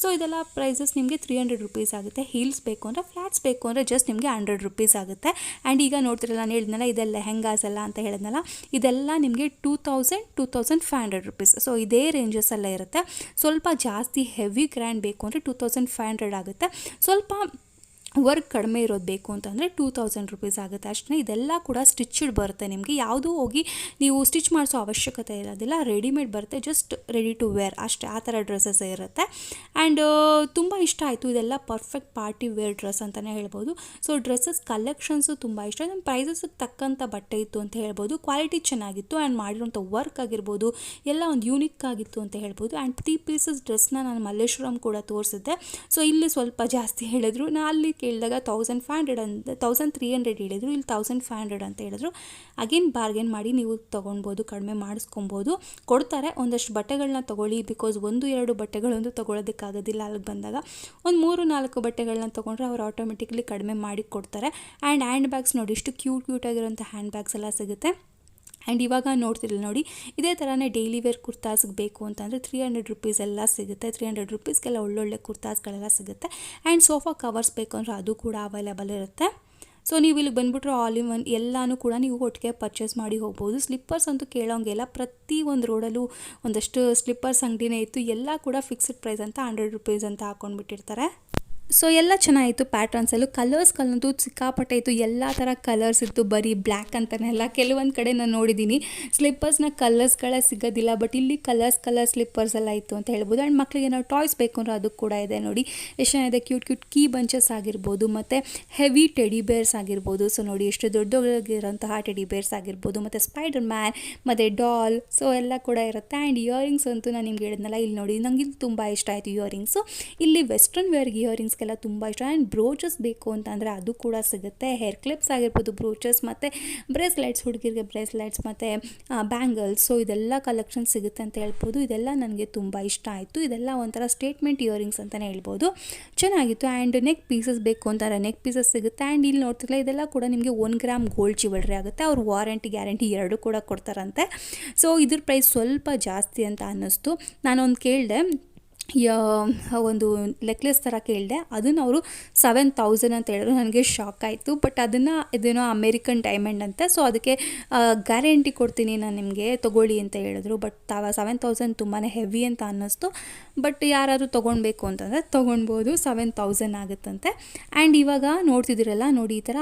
ಸೊ ಇದೆಲ್ಲ ಪ್ರೈಸಸ್ ನಿಮಗೆ 300 ರುಪೀಸ್ ಆಗುತ್ತೆ. ಹೀಲ್ಸ್ ಬೇಕು ಅಂದರೆ, ಫ್ಲ್ಯಾಟ್ಸ್ ಬೇಕು ಅಂದರೆ ಜಸ್ಟ್ ನಿಮಗೆ 100 ರುಪೀಸ್ ಆಗುತ್ತೆ. ಆ್ಯಂಡ್ ಈಗ ನೋಡ್ತಿರಲ್ಲ, ನಾನು ಹೇಳಿದ್ನಲ್ಲ ಇದೆಲ್ಲ ಲೆಹೆಂಗಾಸ್ ಎಲ್ಲ ಅಂತ ಹೇಳಿದ್ನಲ್ಲ, ಇದೆಲ್ಲ ನಿಮಗೆ 2500 ರುಪೀಸ್. ಸೊ ಇದೇ ರೇಂಜಸ್ಸಲ್ಲೇ ಇರುತ್ತೆ. ಸ್ವಲ್ಪ ಜಾಸ್ತಿ ಹೆವಿ ಗ್ರ್ಯಾಂಡ್ ಬೇಕು ಅಂದರೆ 2500 ಆಗುತ್ತೆ. ಸ್ವಲ್ಪ ವರ್ಕ್ ಕಡಿಮೆ ಇರೋದು ಬೇಕು ಅಂತಂದರೆ 2000 ರುಪೀಸ್ ಆಗುತ್ತೆ ಅಷ್ಟೇ. ಇದೆಲ್ಲ ಕೂಡ ಸ್ಟಿಚ್ಡ್ ಬರುತ್ತೆ. ನಿಮಗೆ ಯಾವುದೂ ಹೋಗಿ ನೀವು ಸ್ಟಿಚ್ ಮಾಡಿಸೋ ಅವಶ್ಯಕತೆ ಇರೋದಿಲ್ಲ, ರೆಡಿಮೇಡ್ ಬರುತ್ತೆ, ಜಸ್ಟ್ ರೆಡಿ ಟು ವೇರ್ ಅಷ್ಟೇ. ಆ ಥರ ಡ್ರೆಸ್ಸಸ್ ಇರುತ್ತೆ. ಆ್ಯಂಡ್ ತುಂಬ ಇಷ್ಟ ಆಯಿತು. ಇದೆಲ್ಲ ಪರ್ಫೆಕ್ಟ್ ಪಾರ್ಟಿ ವೇರ್ ಡ್ರೆಸ್ ಅಂತಲೇ ಹೇಳ್ಬೋದು. ಸೊ ಡ್ರೆಸ್ಸಸ್ ಕಲೆಕ್ಷನ್ಸು ತುಂಬ ಇಷ್ಟ. ನಮ್ಮ ಪ್ರೈಸಸ್ಗೆ ತಕ್ಕಂಥ ಬಟ್ಟೆ ಇತ್ತು ಅಂತ ಹೇಳ್ಬೋದು. ಕ್ವಾಲಿಟಿ ಚೆನ್ನಾಗಿತ್ತು ಆ್ಯಂಡ್ ಮಾಡಿರೋಂಥ ವರ್ಕ್ ಆಗಿರ್ಬೋದು ಎಲ್ಲ ಒಂದು ಯೂನಿಕ್ ಆಗಿತ್ತು ಅಂತ ಹೇಳ್ಬೋದು. ಆ್ಯಂಡ್ 3 ಪೀಸಸ್ ಡ್ರೆಸ್ನ ನಾನು ಮಲ್ಲೇಶ್ವರಂ ಕೂಡ ತೋರಿಸಿದ್ದೆ. ಸೊ ಇಲ್ಲಿ ಸ್ವಲ್ಪ ಜಾಸ್ತಿ ಹೇಳಿದ್ರು. ನಾನು ಅಲ್ಲಿ ಕೇಳಿದಾಗ 1500 ಅಂತ 1300 ಹೇಳಿದರು, ಇಲ್ಲಿ 1500 ಅಂತ ಹೇಳಿದ್ರು. ಅಗೇನ್ ಬಾರ್ಗೇನ್ ಮಾಡಿ ನೀವು ತೊಗೊಳ್ಬೋದು, ಕಡಿಮೆ ಮಾಡಿಸ್ಕೊಬೋದು, ಕೊಡ್ತಾರೆ. ಒಂದಷ್ಟು ಬಟ್ಟೆಗಳನ್ನ ತೊಗೊಳ್ಳಿ. ಬಿಕಾಸ್ 1-2 ಬಟ್ಟೆಗಳೊಂದು ತೊಗೊಳೋದಕ್ಕಾಗೋದಿಲ್ಲ. ಅಲ್ಲಿಗೆ ಬಂದಾಗ ಒಂದು 3-4 ಬಟ್ಟೆಗಳನ್ನ ತೊಗೊಂಡ್ರೆ ಅವ್ರು ಆಟೋಮೆಟಿಕ್ಲಿ ಕಡಿಮೆ ಮಾಡಿ ಕೊಡ್ತಾರೆ. ಆ್ಯಂಡ್ ಹ್ಯಾಂಡ್ ಬ್ಯಾಗ್ಸ್ ನೋಡಿ, ಇಷ್ಟು ಕ್ಯೂಟ್ ಆಗಿರೋಂಥ ಹ್ಯಾಂಡ್ ಬ್ಯಾಗ್ಸ್ ಎಲ್ಲ ಸಿಗುತ್ತೆ. ಆ್ಯಂಡ್ ಇವಾಗ ನೋಡ್ತಿರಲ್ಲ ನೋಡಿ, ಇದೇ ಥರನೇ ಡೈಲಿ ವೇರ್ ಕುರ್ತಾಸ್ಗೆ ಬೇಕು ಅಂತಂದರೆ 300 ರುಪೀಸ್ ಎಲ್ಲ ಸಿಗುತ್ತೆ. 300 ರುಪೀಸ್ಗೆಲ್ಲ ಒಳ್ಳೊಳ್ಳೆ ಕುರ್ತಾಸ್ಗಳೆಲ್ಲ ಸಿಗುತ್ತೆ. ಆ್ಯಂಡ್ ಸೋಫಾ ಕವರ್ಸ್ ಬೇಕು ಅಂದರೆ ಅದು ಕೂಡ ಅವೈಲೇಬಲ್ ಇರುತ್ತೆ. ಸೊ ನೀವು ಇಲ್ಲಿಗೆ ಬಂದುಬಿಟ್ರೆ ಆಲ್ ಇನ್ ಒನ್ ಎಲ್ಲನೂ ಕೂಡ ನೀವು ಒಟ್ಟಿಗೆ ಪರ್ಚೇಸ್ ಮಾಡಿ ಹೋಗ್ಬೋದು. ಸ್ಲಿಪ್ಪರ್ಸ್ ಅಂತೂ ಕೇಳೋಂಗಿಲ್ಲ. ಪ್ರತಿ ಒಂದು ರೋಡಲ್ಲೂ ಒಂದಷ್ಟು ಸ್ಲಿಪ್ಪರ್ಸ್ ಅಂಗಡಿನೇ ಇತ್ತು. ಎಲ್ಲ ಕೂಡ ಫಿಕ್ಸ್ಡ್ ಪ್ರೈಸ್ ಅಂತ 100 ರುಪೀಸ್ ಅಂತ ಹಾಕ್ಕೊಂಡ್ಬಿಟ್ಟಿರ್ತಾರೆ. ಸೊ ಎಲ್ಲ ಚೆನ್ನಾಗಿತ್ತು. ಪ್ಯಾಟ್ರನ್ಸಲ್ಲೂ ಕಲರ್ಸ್ಗಳಂತೂ ಸಿಕ್ಕಾಪಟ್ಟೆ ಇತ್ತು. ಎಲ್ಲ ಥರ ಕಲರ್ಸ್ ಇತ್ತು, ಬರೀ ಬ್ಲ್ಯಾಕ್ ಅಂತಲೇ ಅಲ್ಲ. ಕೆಲವೊಂದು ಕಡೆ ನಾನು ನೋಡಿದ್ದೀನಿ ಸ್ಲಿಪ್ಪರ್ಸ್ನ ಕಲರ್ಸ್ಗಳೇ ಸಿಗೋದಿಲ್ಲ, ಬಟ್ ಇಲ್ಲಿ ಕಲರ್ ಸ್ಲಿಪ್ಪರ್ಸ್ ಎಲ್ಲ ಇತ್ತು ಅಂತ ಹೇಳ್ಬೋದು. ಆ್ಯಂಡ್ ಮಕ್ಕಳಿಗೆ ನಾವು ಟಾಯ್ಸ್ ಬೇಕು ಅಂದರೆ ಅದು ಕೂಡ ಇದೆ. ನೋಡಿ ಎಷ್ಟು ಚೆನ್ನಾಗಿದೆ. ಕ್ಯೂಟ್ ಕೀ ಬಂಚಸ್ ಆಗಿರ್ಬೋದು, ಮತ್ತು ಹೆವಿ ಟೆಡಿ ಬೇರ್ಸ್ ಆಗಿರ್ಬೋದು. ಸೊ ನೋಡಿ ಎಷ್ಟು ದೊಡ್ಡದಾಗಿರೋಂತಹ ಟೆಡಿ ಬೇರ್ಸ್ ಆಗಿರ್ಬೋದು, ಮತ್ತು ಸ್ಪೈಡರ್ ಮ್ಯಾನ್ ಮತ್ತು ಡಾಲ್, ಸೊ ಎಲ್ಲ ಕೂಡ ಇರುತ್ತೆ. ಆ್ಯಂಡ್ ಇಯರಿಂಗ್ಸ್ ಅಂತೂ ನಾನು ನಿಮ್ಗೆ ಹೇಳಿದ್ನಲ್ಲ, ಇಲ್ಲಿ ನೋಡಿ ನಂಗೆ ಇಲ್ಲಿ ತುಂಬ ಇಷ್ಟ ಆಯಿತು ಇಯರಿಂಗ್ಸು. ಇಲ್ಲಿ ವೆಸ್ಟರ್ನ್ ವೇರ್ಗೆ ಇಯರಿಂಗ್ಸ್ ಎಲ್ಲ ತುಂಬ ಇಷ್ಟ. ಆ್ಯಂಡ್ ಬ್ರೋಚಸ್ ಬೇಕು ಅಂತಂದರೆ ಅದು ಕೂಡ ಸಿಗುತ್ತೆ. ಹೇರ್ ಕ್ಲಿಪ್ಸ್ ಆಗಿರ್ಬೋದು, ಬ್ರೋಚಸ್ ಮತ್ತು ಬ್ರೇಸ್ಲೆಟ್ಸ್, ಹುಡುಗಿರಿಗೆ ಬ್ರೇಸ್ಲೆಟ್ಸ್ ಮತ್ತು ಬ್ಯಾಂಗಲ್ಸ್, ಸೊ ಇದೆಲ್ಲ ಕಲೆಕ್ಷನ್ ಸಿಗುತ್ತೆ ಅಂತ ಹೇಳ್ಬೋದು. ಇದೆಲ್ಲ ನನಗೆ ತುಂಬ ಇಷ್ಟ ಆಯಿತು. ಇದೆಲ್ಲ ಒಂಥರ ಸ್ಟೇಟ್ಮೆಂಟ್ ಇಯರಿಂಗ್ಸ್ ಅಂತಲೇ ಹೇಳ್ಬೋದು. ಚೆನ್ನಾಗಿತ್ತು. ಆ್ಯಂಡ್ ನೆಕ್ ಪೀಸಸ್ ಬೇಕು ಅಂತಾರೆ, ನೆಕ್ ಪೀಸಸ್ ಸಿಗುತ್ತೆ. ಆ್ಯಂಡ್ ಇಲ್ಲಿ ನೋಡ್ತಿಲ್ಲ, ಇದೆಲ್ಲ ಕೂಡ ನಿಮಗೆ 1 ಗ್ರಾಮ್ ಗೋಲ್ಡ್ ಜ್ಯುವೆಲ್ರಿ ಆಗುತ್ತೆ. ಅವ್ರು ವಾರಂಟಿ ಗ್ಯಾರಂಟಿ 2 ಕೂಡ ಕೊಡ್ತಾರಂತೆ. ಸೊ ಇದ್ರ ಪ್ರೈಸ್ ಸ್ವಲ್ಪ ಜಾಸ್ತಿ ಅಂತ ಅನ್ನಿಸ್ತು. ನಾನೊಂದು ಕೇಳಿದೆ, ಒಂದು ನೆಕ್ಲೆಸ್ ಥರ ಕೇಳಿದೆ, ಅದನ್ನು ಅವರು 7000 ಅಂತ ಹೇಳಿದ್ರು. ನನಗೆ ಶಾಕ್ ಆಯಿತು. ಬಟ್ ಅದನ್ನು ಇದೇನೋ ಅಮೇರಿಕನ್ ಡೈಮಂಡ್ ಅಂತ, ಸೊ ಅದಕ್ಕೆ ಗ್ಯಾರಂಟಿ ಕೊಡ್ತೀನಿ ನಾನು ನಿಮಗೆ ತೊಗೊಳ್ಳಿ ಅಂತ ಹೇಳಿದ್ರು. ಬಟ್ 7000 ತುಂಬಾ ಹೆವಿ ಅಂತ ಅನ್ನಿಸ್ತು. ಬಟ್ ಯಾರಾದರೂ ತೊಗೊಳ್ಬೇಕು ಅಂತಂದರೆ ತೊಗೊಳ್ಬೋದು. 7000 ಆಗುತ್ತಂತೆ. ಆ್ಯಂಡ್ ಇವಾಗ ನೋಡ್ತಿದ್ದೀರಲ್ಲ ನೋಡಿ, ಈ ಥರ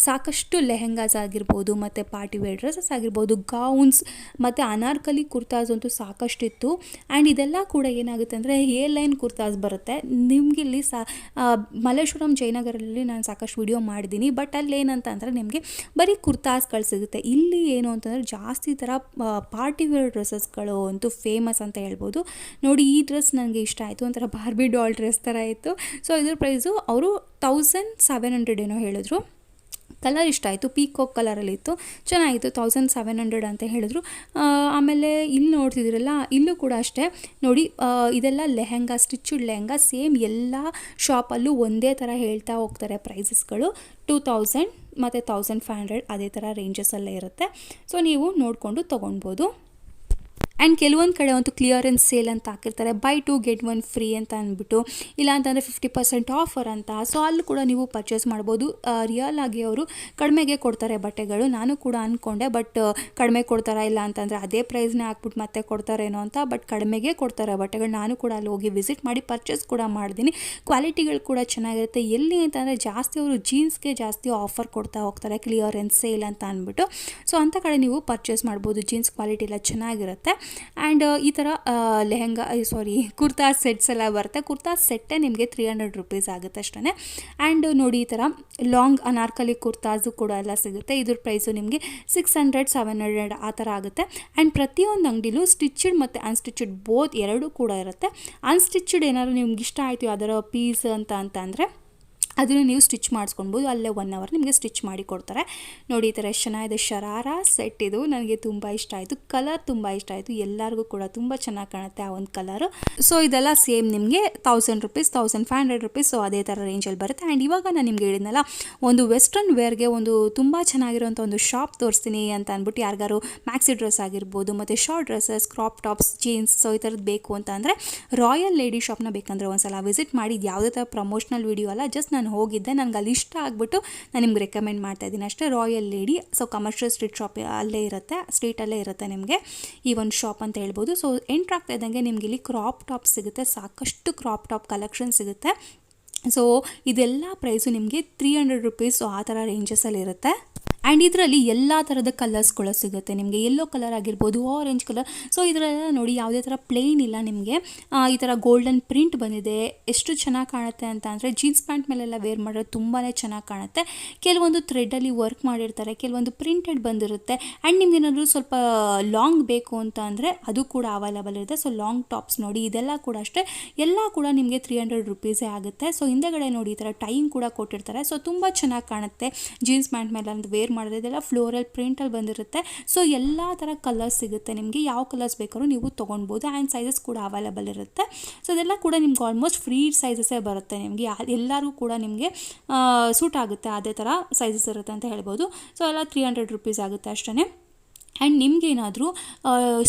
ಸಾಕಷ್ಟು ಲೆಹೆಂಗಾಸ್ ಆಗಿರ್ಬೋದು, ಮತ್ತು ಪಾರ್ಟಿ ವೇರ್ ಡ್ರೆಸ್ಸಸ್ ಆಗಿರ್ಬೋದು, ಗೌನ್ಸ್ ಮತ್ತು ಅನಾರ್ಕಲಿ ಕುರ್ತಾಸ್ ಅಂತೂ ಸಾಕಷ್ಟಿತ್ತು. ಆ್ಯಂಡ್ ಇದೆಲ್ಲ ಕೂಡ ಏನಾಗುತ್ತೆ ಅಂದರೆ ಲೈನ್ ಕುರ್ತಾಸ್ ಬರುತ್ತೆ. ನಿಮಗೆ ಇಲ್ಲಿ ಮಲ್ಲೇಶ್ವರಂ ಜಯನಗರಲ್ಲಿ ನಾನು ಸಾಕಷ್ಟು ವಿಡಿಯೋ ಮಾಡಿದ್ದೀನಿ. ಬಟ್ ಅಲ್ಲಿ ಏನಂತ ಅಂದರೆ ನಿಮಗೆ ಬರೀ ಕುರ್ತಾಸ್ಗಳು ಸಿಗುತ್ತೆ. ಇಲ್ಲಿ ಏನು ಅಂತಂದರೆ ಜಾಸ್ತಿ ಥರ ಪಾರ್ಟಿ ವೇರ್ ಡ್ರೆಸ್ಸಸ್ಗಳು ಅಂತೂ ಫೇಮಸ್ ಅಂತ ಹೇಳ್ಬೋದು. ನೋಡಿ ಈ ಡ್ರೆಸ್ ನನಗೆ ಇಷ್ಟ ಆಯಿತು. ಒಂಥರ ಬಾರ್ಬಿ ಡಾಲ್ ಡ್ರೆಸ್ ಥರ ಇತ್ತು. ಸೊ ಇದ್ರ ಪ್ರೈಸು ಅವರು 1700 ಏನೋ ಹೇಳಿದ್ರು. ಕಲರ್ ಇಷ್ಟ ಆಯಿತು, ಪೀಕಾಕ್ ಕಲರಲ್ಲಿತ್ತು, ಚೆನ್ನಾಗಿತ್ತು. 1700 ಅಂತ ಹೇಳಿದ್ರು. ಆಮೇಲೆ ಇಲ್ಲಿ ನೋಡ್ತಿದ್ದೀರಲ್ಲ, ಇಲ್ಲೂ ಕೂಡ ಅಷ್ಟೇ ನೋಡಿ, ಇದೆಲ್ಲ ಲೆಹೆಂಗಾ, ಸ್ಟಿಚ್ಡ್ ಲೆಹೆಂಗಾ. ಸೇಮ್ ಎಲ್ಲ ಶಾಪಲ್ಲೂ ಒಂದೇ ಥರ ಹೇಳ್ತಾ ಹೋಗ್ತಾರೆ ಪ್ರೈಸಸ್ಗಳು. 2000 ಮತ್ತು 1500 ಅದೇ ಥರ ರೇಂಜಸಲ್ಲೇ ಇರುತ್ತೆ. ಸೊ ನೀವು ನೋಡಿಕೊಂಡು ತೊಗೊಳ್ಬೋದು. ಆ್ಯಂಡ್ ಕೆಲವೊಂದು ಕಡೆ ಅಂತೂ ಕ್ಲಿಯರೆನ್ಸ್ ಸೇಲ್ ಅಂತ ಹಾಕಿರ್ತಾರೆ, ಬೈ 2 get 1 ಫ್ರೀ ಅಂತ ಅಂದ್ಬಿಟ್ಟು, ಇಲ್ಲ ಅಂತಂದರೆ 50% ಆಫರ್ ಅಂತ. ಸೊ ಅಲ್ಲಿ ಕೂಡ ನೀವು ಪರ್ಚೇಸ್ ಮಾಡ್ಬೋದು. ರಿಯಲ್ ಆಗಿ ಅವರು ಕಡಿಮೆಗೆ ಕೊಡ್ತಾರೆ ಬಟ್ಟೆಗಳು. ನಾನು ಕೂಡ ಅಂದ್ಕೊಂಡೆ, ಬಟ್ ಕಡಿಮೆ ಕೊಡ್ತಾರಾ ಇಲ್ಲ ಅಂತಂದರೆ ಅದೇ ಪ್ರೈಸ್ನೇ ಹಾಕ್ಬಿಟ್ಟು ಮತ್ತೆ ಕೊಡ್ತಾರೇನೋ ಅಂತ. ಬಟ್ ಕಡಿಮೆಗೆ ಕೊಡ್ತಾರೆ ಬಟ್ಟೆಗಳು. ನಾನು ಕೂಡ ಅಲ್ಲಿ ಹೋಗಿ ವಿಸಿಟ್ ಮಾಡಿ ಪರ್ಚೇಸ್ ಕೂಡ ಮಾಡಿದ್ದೀನಿ. ಕ್ವಾಲಿಟಿಗಳು ಕೂಡ ಚೆನ್ನಾಗಿರುತ್ತೆ. ಎಲ್ಲಿ ಅಂತಂದರೆ ಜಾಸ್ತಿ ಅವರು ಜೀನ್ಸ್ಗೆ ಜಾಸ್ತಿ ಆಫರ್ ಕೊಡ್ತಾ ಹೋಗ್ತಾರೆ, ಕ್ಲಿಯರೆನ್ಸ್ ಸೇಲ್ ಅಂತ ಅಂದ್ಬಿಟ್ಟು. ಸೊ ಅಂಥ ಕಡೆ ನೀವು ಪರ್ಚೇಸ್ ಮಾಡ್ಬೋದು. ಜೀನ್ಸ್ ಕ್ವಾಲಿಟಿ ಎಲ್ಲ ಚೆನ್ನಾಗಿರುತ್ತೆ. ಆ್ಯಂಡ್ ಈ ಥರ ಕುರ್ತಾ ಸೆಟ್ಸ್ ಎಲ್ಲ ಬರುತ್ತೆ. ಕುರ್ತಾ ಸೆಟ್ಟೇ ನಿಮಗೆ 300 ರುಪೀಸ್ ಆಗುತ್ತೆ ಅಷ್ಟೇ. ಆ್ಯಂಡ್ ನೋಡಿ ಈ ಥರ ಲಾಂಗ್ ಅನಾರ್ಕಲಿ ಕುರ್ತಾಸು ಕೂಡ ಎಲ್ಲ ಸಿಗುತ್ತೆ. ಇದ್ರ ಪ್ರೈಸು ನಿಮಗೆ 600-700 ಆ ಥರ ಆಗುತ್ತೆ. ಆ್ಯಂಡ್ ಪ್ರತಿಯೊಂದು ಅಂಗಡಿಲೂ ಸ್ಟಿಚ್ಡ್ ಮತ್ತು ಅನ್ಸ್ಟಿಚ್ಡ್ ಬೋತ್ ಎರಡೂ ಕೂಡ ಇರುತ್ತೆ. ಅನ್ಸ್ಟಿಚ್ಡ್ ಏನಾದ್ರು ನಿಮ್ಗೆ ಇಷ್ಟ ಆಯಿತು ಅದರ ಪೀಸ್ ಅಂತ ಅಂದರೆ ಅದನ್ನು ನೀವು ಸ್ಟಿಚ್ ಮಾಡಿಸ್ಕೊಳ್ಬೋದು. ಅಲ್ಲೇ 1 ಅವರ್ ನಿಮಗೆ ಸ್ಟಿಚ್ ಮಾಡಿ ಕೊಡ್ತಾರೆ. ನೋಡಿ ಈ ಥರ ಎಷ್ಟು ಚೆನ್ನಾಗಿದೆ ಶರಾರಾ ಸೆಟ್. ಇದು ನನಗೆ ತುಂಬ ಇಷ್ಟ ಆಯಿತು, ಕಲರ್ ತುಂಬ ಇಷ್ಟ ಆಯಿತು, ಎಲ್ಲರಿಗೂ ಕೂಡ ತುಂಬ ಚೆನ್ನಾಗಿ ಕಾಣುತ್ತೆ ಆ ಒಂದು ಕಲರು. ಸೊ ಇದೆಲ್ಲ ಸೇಮ್ ನಿಮಗೆ 1000 ರುಪೀಸ್ 1500 ರುಪೀಸ್, ಸೊ ಅದೇ ಥರ ರೇಂಜಲ್ಲಿ ಬರುತ್ತೆ. ಆ್ಯಂಡ್ ಇವಾಗ ನಾನು ನಿಮಗೆ ಹೇಳಿದ್ನಲ್ಲ, ಒಂದು ವೆಸ್ಟರ್ನ್ ವೇರ್ಗೆ ಒಂದು ತುಂಬ ಚೆನ್ನಾಗಿರೋಂಥ ಒಂದು ಶಾಪ್ ತೋರಿಸ್ತೀನಿ ಅಂತ ಅಂದ್ಬಿಟ್ಟು, ಯಾರಿಗಾರು ಮ್ಯಾಕ್ಸಿ ಡ್ರೆಸ್ ಆಗಿರ್ಬೋದು ಮತ್ತು short dresses, crop tops, jeans, so ಈ ಥರದ್ದು ಬೇಕು ಅಂತ ಅಂದರೆ ರಾಯಲ್ ಲೇಡಿ ಶಾಪ್ನ ಬೇಕಂದರೆ ಒಂದ್ಸಲ ವಿಸಿಟ್ ಮಾಡಿ. ಇದು ಯಾವುದೇ ಥರ ಪ್ರಮೋಷನಲ್ ವೀಡಿಯೋ ಅಲ್ಲ, ಜಸ್ಟ್ ನಾನು ಹೋಗಿದ್ದೆ, ನನಗೆ ಅಲ್ಲಿ ಇಷ್ಟ ಆಗಿಬಿಟ್ಟು ನಾನು ನಿಮ್ಗೆ ರೆಕಮೆಂಡ್ ಮಾಡ್ತಾ ಇದ್ದೀನಿ ಅಷ್ಟೇ. Royal lady, so commercial street shop ಅಲ್ಲೇ ಇರುತ್ತೆ, ಸ್ಟ್ರೀಟಲ್ಲೇ ಇರುತ್ತೆ ನಿಮಗೆ ಈ ಒಂದು ಶಾಪ್ ಅಂತ ಹೇಳ್ಬೋದು. ಸೊ ಎಂಟ್ರ್ ಆಗ್ತಾ ಇದ್ದಂಗೆ ನಿಮಗೆ ಇಲ್ಲಿ ಕ್ರಾಪ್ ಟಾಪ್ ಸಿಗುತ್ತೆ, ಸಾಕಷ್ಟು ಕ್ರಾಪ್ ಟಾಪ್ ಕಲೆಕ್ಷನ್ ಸಿಗುತ್ತೆ. ಸೊ ಇದೆಲ್ಲ ಪ್ರೈಸು ನಿಮಗೆ 300 ರುಪೀಸ್, ಆ ಥರ ರೇಂಜಸಲ್ಲಿ ಇರುತ್ತೆ. ಆ್ಯಂಡ್ ಇದರಲ್ಲಿ ಎಲ್ಲ ಥರದ ಕಲರ್ಸ್ಗಳು ಸಿಗುತ್ತೆ ನಿಮಗೆ, ಯೆಲ್ಲೋ ಕಲರ್ ಆಗಿರ್ಬೋದು, ಆರೆಂಜ್ ಕಲರ್. ಸೊ ಇದರೆಲ್ಲ ನೋಡಿ ಯಾವುದೇ ಥರ ಪ್ಲೇನ್ ಇಲ್ಲ ನಿಮಗೆ, ಈ ಥರ ಗೋಲ್ಡನ್ ಪ್ರಿಂಟ್ ಬಂದಿದೆ. ಎಷ್ಟು ಚೆನ್ನಾಗಿ ಕಾಣುತ್ತೆ ಅಂತ ಅಂದರೆ ಜೀನ್ಸ್ ಪ್ಯಾಂಟ್ ಮೇಲೆಲ್ಲ ವೇರ್ ಮಾಡೋದು ತುಂಬಾ ಚೆನ್ನಾಗಿ ಕಾಣುತ್ತೆ. ಕೆಲವೊಂದು ಥ್ರೆಡ್ಡಲ್ಲಿ ವರ್ಕ್ ಮಾಡಿರ್ತಾರೆ, ಕೆಲವೊಂದು ಪ್ರಿಂಟೆಡ್ ಬಂದಿರುತ್ತೆ. ಆ್ಯಂಡ್ ನಿಮ್ಗೆ ಏನಾದರೂ ಸ್ವಲ್ಪ ಲಾಂಗ್ ಬೇಕು ಅಂತ ಅಂದರೆ ಅದು ಕೂಡ ಅವೈಲೇಬಲ್ ಇರುತ್ತೆ. ಸೊ ಲಾಂಗ್ ಟಾಪ್ಸ್ ನೋಡಿ, ಇದೆಲ್ಲ ಕೂಡ ಅಷ್ಟೇ, ಎಲ್ಲ ಕೂಡ ನಿಮಗೆ 300 ರುಪೀಸೇ ಆಗುತ್ತೆ. ಸೊ ಹಿಂದೆಗಡೆ ನೋಡಿ ಈ ಥರ ಟೈಮ್ ಕೂಡ ಕೊಟ್ಟಿರ್ತಾರೆ. ಸೊ ತುಂಬ ಚೆನ್ನಾಗಿ ಕಾಣುತ್ತೆ ಜೀನ್ಸ್ ಪ್ಯಾಂಟ್ ಮೇಲೆ ಅಂತ ವೇರ್ ಮಾಡಿದ್ರೆ. ಇದೆಲ್ಲ ಫ್ಲೋರಲ್ ಪ್ರಿಂಟಲ್ಲಿ ಬಂದಿರುತ್ತೆ. ಸೊ ಎಲ್ಲ ಥರ ಕಲರ್ಸ್ ಸಿಗುತ್ತೆ ನಿಮಗೆ, ಯಾವ ಕಲರ್ಸ್ ಬೇಕಾದ್ರೂ ನೀವು ತೊಗೊಳ್ಬೋದು. ಆ್ಯಂಡ್ ಸೈಜಸ್ ಕೂಡ ಅವೈಲೇಬಲ್ ಇರುತ್ತೆ. ಸೊ ಇದೆಲ್ಲ ಕೂಡ ನಿಮ್ಗೆ ಆಲ್ಮೋಸ್ಟ್ ಫ್ರೀ ಸೈಜಸ್ಸೇ ಬರುತ್ತೆ ನಿಮಗೆ, ಎಲ್ಲರಿಗೂ ಕೂಡ ನಿಮಗೆ ಸೂಟ್ ಆಗುತ್ತೆ, ಅದೇ ಥರ ಸೈಜಸ್ ಇರುತ್ತೆ ಅಂತ ಹೇಳ್ಬೋದು. ಸೊ ಎಲ್ಲ 300 ರುಪೀಸ್ ಆಗುತ್ತೆ ಅಷ್ಟೇ. ಆ್ಯಂಡ್ ನಿಮಗೇನಾದರೂ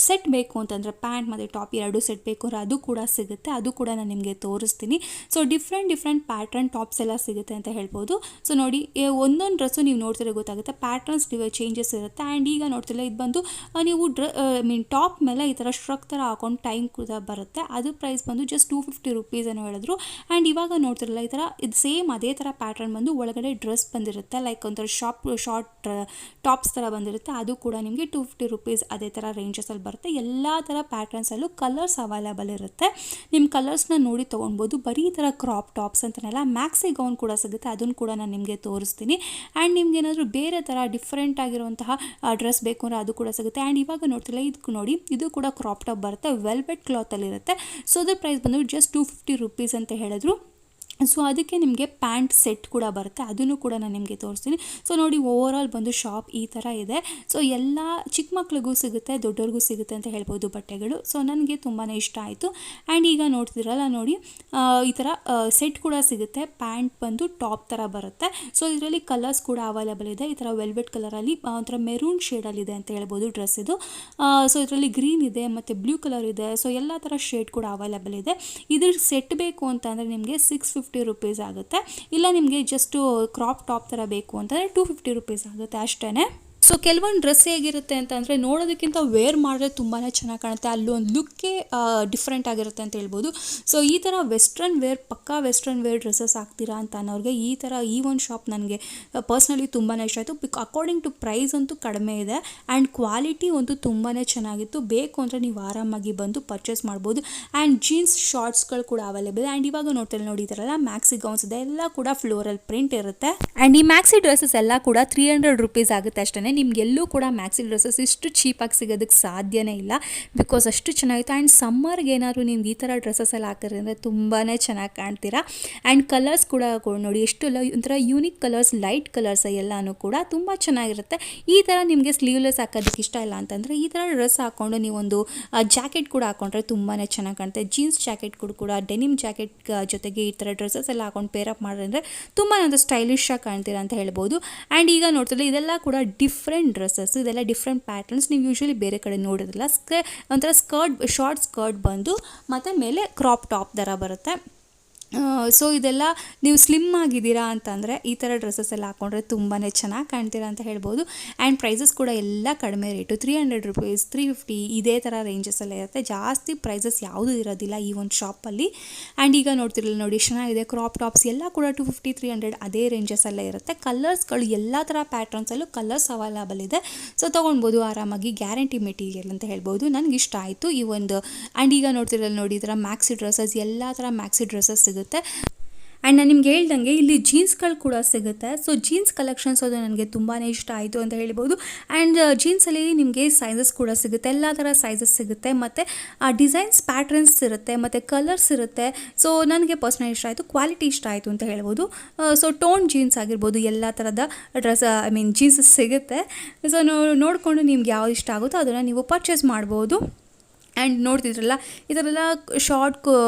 ಸೆಟ್ ಬೇಕು ಅಂತಂದರೆ ಪ್ಯಾಂಟ್ ಮತ್ತು ಟಾಪ್ 2 ಸೆಟ್ ಬೇಕು ಅಂದರೆ ಅದು ಕೂಡ ಸಿಗುತ್ತೆ, ಅದು ಕೂಡ ನಾನು ನಿಮಗೆ ತೋರಿಸ್ತೀನಿ. ಸೊ ಡಿಫ್ರೆಂಟ್ ಪ್ಯಾಟ್ರನ್ ಟಾಪ್ಸ್ ಎಲ್ಲ ಸಿಗುತ್ತೆ ಅಂತ ಹೇಳ್ಬೋದು. ಸೊ ನೋಡಿ ಒಂದೊಂದು ಡ್ರೆಸ್ಸು ನೀವು ನೋಡ್ತಿರೋ ಗೊತ್ತಾಗುತ್ತೆ, ಪ್ಯಾಟ್ರನ್ಸ್ ಚೇಂಜಸ್ ಇರುತ್ತೆ. ಆ್ಯಂಡ್ ಈಗ ನೋಡ್ತಿಲ್ಲ, ಇದು ಬಂದು ನೀವು ಟಾಪ್ ಮೇಲೆ ಈ ಥರ ಸ್ಟ್ರಕ್ ಥರ ಹಾಕೊಂಡು ಟೈಮ್ ಕೂಡ ಬರುತ್ತೆ. ಅದು ಪ್ರೈಸ್ ಬಂದು ಜಸ್ಟ್ 250 ರುಪೀಸ್ ಅನ್ನೋ ಹೇಳಿದ್ರು. ಆ್ಯಂಡ್ ಇವಾಗ ನೋಡ್ತಿರಲ್ಲ, ಈ ಥರ ಇದು ಸೇಮ್ ಅದೇ ಥರ ಪ್ಯಾಟ್ರನ್ ಬಂದು ಒಳಗಡೆ ಡ್ರೆಸ್ ಬಂದಿರುತ್ತೆ, ಲೈಕ್ ಒಂಥರ ಶಾರ್ಟ್ ಟಾಪ್ಸ್ ಥರ ಬಂದಿರುತ್ತೆ. ಅದು ಕೂಡ ನಿಮಗೆ 250 ರುಪೀಸ್ ಅದೇ ಥರ ರೇಂಜಸಲ್ಲಿ ಬರುತ್ತೆ. ಎಲ್ಲ ಥರ ಪ್ಯಾಟ್ರನ್ಸಲ್ಲೂ ಕಲರ್ಸ್ ಅವೈಲೇಬಲ್ ಇರುತ್ತೆ. ನಿಮ್ಮ ಕಲರ್ಸ್ನ ನೋಡಿ ತೊಗೊಳ್ಬೋದು. ಬರೀ ಈ ಥರ ಕ್ರಾಪ್ ಟಾಪ್ಸ್ ಅಂತನೆಲ್ಲ ಮ್ಯಾಕ್ಸಿ ಗೌನ್ ಕೂಡ ಸಿಗುತ್ತೆ, ಅದನ್ನು ಕೂಡ ನಾನು ನಿಮಗೆ ತೋರಿಸ್ತೀನಿ. ಆ್ಯಂಡ್ ನಿಮ್ಗೆ ಏನಾದರೂ ಬೇರೆ ಥರ ಡಿಫ್ರೆಂಟ್ ಆಗಿರುವಂತಹ ಡ್ರೆಸ್ ಬೇಕು ಅಂದರೆ ಅದು ಕೂಡ ಸಿಗುತ್ತೆ. ಆ್ಯಂಡ್ ಇವಾಗ ನೋಡ್ತಿಲ್ಲ, ಇದು ನೋಡಿ, ಇದು ಕೂಡ ಕ್ರಾಪ್ ಟಾಪ್ ಬರುತ್ತೆ, ವೆಲ್ವೆಟ್ ಕ್ಲಾತಲ್ಲಿರುತ್ತೆ. ಸೊ ಅದ್ರ ಪ್ರೈಸ್ ಬಂದು ಜಸ್ಟ್ 250 ರುಪೀಸ್ ಅಂತ ಹೇಳಿದ್ರು. ಸೊ ಅದಕ್ಕೆ ನಿಮಗೆ ಪ್ಯಾಂಟ್ ಸೆಟ್ ಕೂಡ ಬರುತ್ತೆ, ಅದನ್ನು ಕೂಡ ನಾನು ನಿಮಗೆ ತೋರಿಸ್ತೀನಿ. ಸೊ ನೋಡಿ ಓವರಾಲ್ ಬಂದು ಶಾಪ್ ಈ ಥರ ಇದೆ. ಸೊ ಎಲ್ಲ ಚಿಕ್ಕ ಮಕ್ಳಿಗೂ ಸಿಗುತ್ತೆ, ದೊಡ್ಡವ್ರಿಗೂ ಸಿಗುತ್ತೆ ಅಂತ ಹೇಳ್ಬೋದು ಬಟ್ಟೆಗಳು. ಸೊ ನನಗೆ ತುಂಬಾ ಇಷ್ಟ ಆಯಿತು. ಆ್ಯಂಡ್ ಈಗ ನೋಡ್ತಿದ್ರಲ್ಲ ನೋಡಿ, ಈ ಥರ ಸೆಟ್ ಕೂಡ ಸಿಗುತ್ತೆ. ಪ್ಯಾಂಟ್ ಬಂದು ಟಾಪ್ ಥರ ಬರುತ್ತೆ. ಸೊ ಇದರಲ್ಲಿ ಕಲರ್ಸ್ ಕೂಡ ಅವೈಲೇಬಲ್ ಇದೆ. ಈ ಥರ ವೆಲ್ವೆಟ್ ಕಲರಲ್ಲಿ ಒಂಥರ ಮೆರೂನ್ ಶೇಡಲ್ಲಿದೆ ಅಂತ ಹೇಳ್ಬೋದು ಡ್ರೆಸ್ ಇದು. ಸೊ ಇದರಲ್ಲಿ ಗ್ರೀನ್ ಇದೆ ಮತ್ತು ಬ್ಲೂ ಕಲರ್ ಇದೆ. ಸೊ ಎಲ್ಲ ಥರ ಶೇಡ್ ಕೂಡ ಅವೈಲೇಬಲ್ ಇದೆ. ಇದ್ರ ಸೆಟ್ ಬೇಕು ಅಂತ ಅಂದರೆ ನಿಮಗೆ 650 ರುಪೀಸ್ ಆಗುತ್ತೆ. ಇಲ್ಲ ನಿಮಗೆ ಜಸ್ಟ್ ಕ್ರಾಪ್ ಟಾಪ್ ಥರ ಬೇಕು ಅಂತಂದರೆ 250 ರುಪೀಸ್ ಆಗುತ್ತೆ ಅಷ್ಟೇ. ಸೊ ಕೆಲವೊಂದು ಡ್ರೆಸ್ ಹೇಗಿರುತ್ತೆ ಅಂತಂದರೆ ನೋಡೋದಕ್ಕಿಂತ ವೇರ್ ಮಾಡಿದ್ರೆ ತುಂಬಾ ಚೆನ್ನಾಗಿ ಕಾಣುತ್ತೆ, ಅಲ್ಲೊಂದು ಲುಕ್ಕೇ ಡಿಫ್ರೆಂಟ್ ಆಗಿರುತ್ತೆ ಅಂತ ಹೇಳ್ಬೋದು. ಸೊ ಈ ಥರ ವೆಸ್ಟ್ರನ್ ವೇರ್, ಪಕ್ಕಾ ವೆಸ್ಟ್ರನ್ ವೇರ್ ಡ್ರೆಸ್ಸಸ್ ಹಾಕ್ತೀರಾ ಅಂತ ಅನ್ನೋರಿಗೆ ಈ ಒಂದು ಶಾಪ್ ನನಗೆ ಪರ್ಸ್ನಲಿ ತುಂಬಾ ಇಷ್ಟ ಆಯಿತು. ಅಕಾರ್ಡಿಂಗ್ ಟು ಪ್ರೈಸ್ ಅಂತೂ ಕಡಿಮೆ ಇದೆ ಆ್ಯಂಡ್ ಕ್ವಾಲಿಟಿ ಅಂತೂ ತುಂಬಾ ಚೆನ್ನಾಗಿತ್ತು. ಬೇಕು ಅಂದರೆ ನೀವು ಆರಾಮಾಗಿ ಬಂದು ಪರ್ಚೇಸ್ ಮಾಡ್ಬೋದು. ಆ್ಯಂಡ್ ಜೀನ್ಸ್ ಶಾರ್ಟ್ಸ್ಗಳು ಕೂಡ ಅವೈಲೇಬಲ್. ಆ್ಯಂಡ್ ಇವಾಗ ನೋಡ್ತಾರೆ ನೋಡಿ, ಈ ಥರ ಎಲ್ಲ ಮ್ಯಾಕ್ಸಿ ಗೌನ್ಸ್ ಇದೆ, ಎಲ್ಲ ಕೂಡ ಫ್ಲೋರಲ್ ಪ್ರಿಂಟ್ ಇರುತ್ತೆ. ಆ್ಯಂಡ್ ಈ ಮ್ಯಾಕ್ಸಿ ಡ್ರೆಸ್ಸಸ್ ಎಲ್ಲ ಕೂಡ 300 ರುಪೀಸ್ ಆಗುತ್ತೆ ಅಷ್ಟೇ. ನಿಮಗೆಲ್ಲೂ ಕೂಡ ಮ್ಯಾಕ್ಸಿ ಡ್ರೆಸ್ಸಸ್ ಇಷ್ಟು ಚೀಪಾಗಿ ಸಿಗೋದಕ್ಕೆ ಸಾಧ್ಯನೇ ಇಲ್ಲ, ಬಿಕಾಸ್ ಅಷ್ಟು ಚೆನ್ನಾಗಿತ್ತು. ಆ್ಯಂಡ್ ಸಮ್ಮರ್ಗೆ ಏನಾದರೂ ನಿಮ್ಗೆ ಈ ಥರ ಡ್ರೆಸ್ಸಸ್ ಎಲ್ಲ ಹಾಕ್ತಾರೆ ಅಂದರೆ ತುಂಬಾ ಚೆನ್ನಾಗಿ ಕಾಣ್ತೀರಾ. ಆ್ಯಂಡ್ ಕಲರ್ಸ್ ಕೂಡ ನೋಡಿ, ಎಷ್ಟು ಒಂಥರ ಯೂನಿಕ್ ಕಲರ್ಸ್, ಲೈಟ್ ಕಲರ್ಸ್ ಎಲ್ಲನೂ ಕೂಡ ತುಂಬ ಚೆನ್ನಾಗಿರುತ್ತೆ. ಈ ಥರ ನಿಮಗೆ ಸ್ಲೀವ್ಲೆಸ್ ಹಾಕೋದಕ್ಕೆ ಇಷ್ಟ ಇಲ್ಲ ಅಂತಂದರೆ ಈ ಥರ ಡ್ರೆಸ್ ಹಾಕ್ಕೊಂಡು ನೀವೊಂದು ಜಾಕೆಟ್ ಕೂಡ ಹಾಕೊಂಡ್ರೆ ತುಂಬಾ ಚೆನ್ನಾಗಿ ಕಾಣುತ್ತೆ. ಜೀನ್ಸ್ ಜಾಕೆಟ್ ಕೂಡ ಡೆನಿಮ್ ಜಾಕೆಟ್ ಜೊತೆಗೆ ಈ ಥರ ಡ್ರೆಸ್ಸಸ್ ಎಲ್ಲ ಹಾಕೊಂಡು ಪೇರಪ್ ಮಾಡಿದ್ರೆ ತುಂಬಾ ಒಂದು ಸ್ಟೈಲಿಶ್ ಆಗಿ ಕಾಣ್ತೀರಾ ಅಂತ ಹೇಳ್ಬೋದು. ಆ್ಯಂಡ್ ಈಗ ನೋಡ್ತಿಲ್ಲ, ಇದೆಲ್ಲ ಕೂಡ ಡಿಫ್ರೆಂಟ್ ಡ್ರೆಸ್ಸಸ್, ಇದೆಲ್ಲ ಡಿಫ್ರೆಂಟ್ ಪ್ಯಾಟರ್ನ್ಸ್, ನೀವು ಯೂಶ್ವಲಿ ಬೇರೆ ಕಡೆ ನೋಡಿರಲ್ಲ. ಒಂಥರ ಶಾರ್ಟ್ ಸ್ಕರ್ಟ್ ಬಂದು ಮತ್ತು ಮೇಲೆ ಕ್ರಾಪ್ ಟಾಪ್ ಥರ ಬರುತ್ತೆ. ಸೊ ಇದೆಲ್ಲ ನೀವು ಸ್ಲಿಮ್ ಆಗಿದ್ದೀರಾ ಅಂತಂದರೆ ಈ ಥರ ಡ್ರೆಸ್ಸಸ್ ಎಲ್ಲ ಹಾಕ್ಕೊಂಡ್ರೆ ತುಂಬಾ ಚೆನ್ನಾಗಿ ಕಾಣ್ತೀರಾ ಅಂತ ಹೇಳ್ಬೋದು. ಆ್ಯಂಡ್ ಪ್ರೈಸಸ್ ಕೂಡ ಎಲ್ಲ ಕಡಿಮೆ ರೇಟು, 300 ರುಪೀಸ್, 350 ಇದೇ ಥರ ರೇಂಜಸ್ಸಲ್ಲೇ ಇರುತ್ತೆ. ಜಾಸ್ತಿ ಪ್ರೈಸಸ್ ಯಾವುದೂ ಇರೋದಿಲ್ಲ ಈ ಒಂದು ಶಾಪಲ್ಲಿ. ಆ್ಯಂಡ್ ಈಗ ನೋಡ್ತಿರಲಿಲ್ಲ ನೋಡಿ, ಚೆನ್ನಾಗಿದೆ ಕ್ರಾಪ್ ಟಾಪ್ಸ್ ಎಲ್ಲ ಕೂಡ 250, 300 ಅದೇ ರೇಂಜಸ್ಸಲ್ಲೇ ಇರುತ್ತೆ. ಕಲರ್ಸ್ಗಳು ಎಲ್ಲ ಥರ ಪ್ಯಾಟ್ರನ್ಸಲ್ಲೂ ಕಲರ್ಸ್ ಅವೈಲೇಬಲ್ ಇದೆ. ಸೊ ತೊಗೊಳ್ಬೋದು ಆರಾಮಾಗಿ, ಗ್ಯಾರಂಟಿ ಮೆಟೀರಿಯಲ್ ಅಂತ ಹೇಳ್ಬೋದು. ನನಗೆ ಇಷ್ಟ ಆಯಿತು ಈ ಒಂದು. ಆ್ಯಂಡ್ ಈಗ ನೋಡ್ತಿರಲ್ಲ ನೋಡಿ, ಈ ಥರ ಮ್ಯಾಕ್ಸಿ ಡ್ರೆಸ್ಸಸ್, ಎಲ್ಲ ಥರ ಮ್ಯಾಕ್ಸಿ ಡ್ರೆಸ್ಸಸ್ ಸಿಗುತ್ತೆ. ಆ್ಯಂಡ್ ನಾನು ನಿಮ್ಗೆ ಹೇಳ್ದಂಗೆ ಇಲ್ಲಿ ಜೀನ್ಸ್ಗಳು ಕೂಡ ಸಿಗುತ್ತೆ. ಸೊ ಜೀನ್ಸ್ ಕಲೆಕ್ಷನ್ಸ್ ಅದು ನನಗೆ ತುಂಬಾ ಇಷ್ಟ ಆಯಿತು ಅಂತ ಹೇಳ್ಬೋದು. ಆ್ಯಂಡ್ ಜೀನ್ಸಲ್ಲಿ ನಿಮಗೆ ಸೈಜಸ್ ಕೂಡ ಸಿಗುತ್ತೆ, ಎಲ್ಲ ಥರ ಸೈಜಸ್ ಸಿಗುತ್ತೆ, ಮತ್ತು ಆ ಡಿಸೈನ್ಸ್ ಪ್ಯಾಟ್ರನ್ಸ್ ಇರುತ್ತೆ, ಮತ್ತು ಕಲರ್ಸ್ ಇರುತ್ತೆ. ಸೊ ನನಗೆ ಪರ್ಸ್ನಲಿ ಇಷ್ಟ ಆಯಿತು, ಕ್ವಾಲಿಟಿ ಇಷ್ಟ ಆಯಿತು ಅಂತ ಹೇಳ್ಬೋದು. ಸೊ ಟೋನ್ ಜೀನ್ಸ್ ಆಗಿರ್ಬೋದು, ಎಲ್ಲ ಥರದ ಡ್ರೆಸ್ ಜೀನ್ಸಸ್ ಸಿಗುತ್ತೆ. ಸೊ ನೋಡಿಕೊಂಡು ನಿಮ್ಗೆ ಯಾವ್ದು ಇಷ್ಟ ಆಗುತ್ತೋ ಅದನ್ನು ನೀವು ಪರ್ಚೇಸ್ ಮಾಡ್ಬೋದು. ಆ್ಯಂಡ್ ನೋಡ್ತಿದ್ರಲ್ಲ ಈ ಥರೆಲ್ಲ ಶಾರ್ಟ್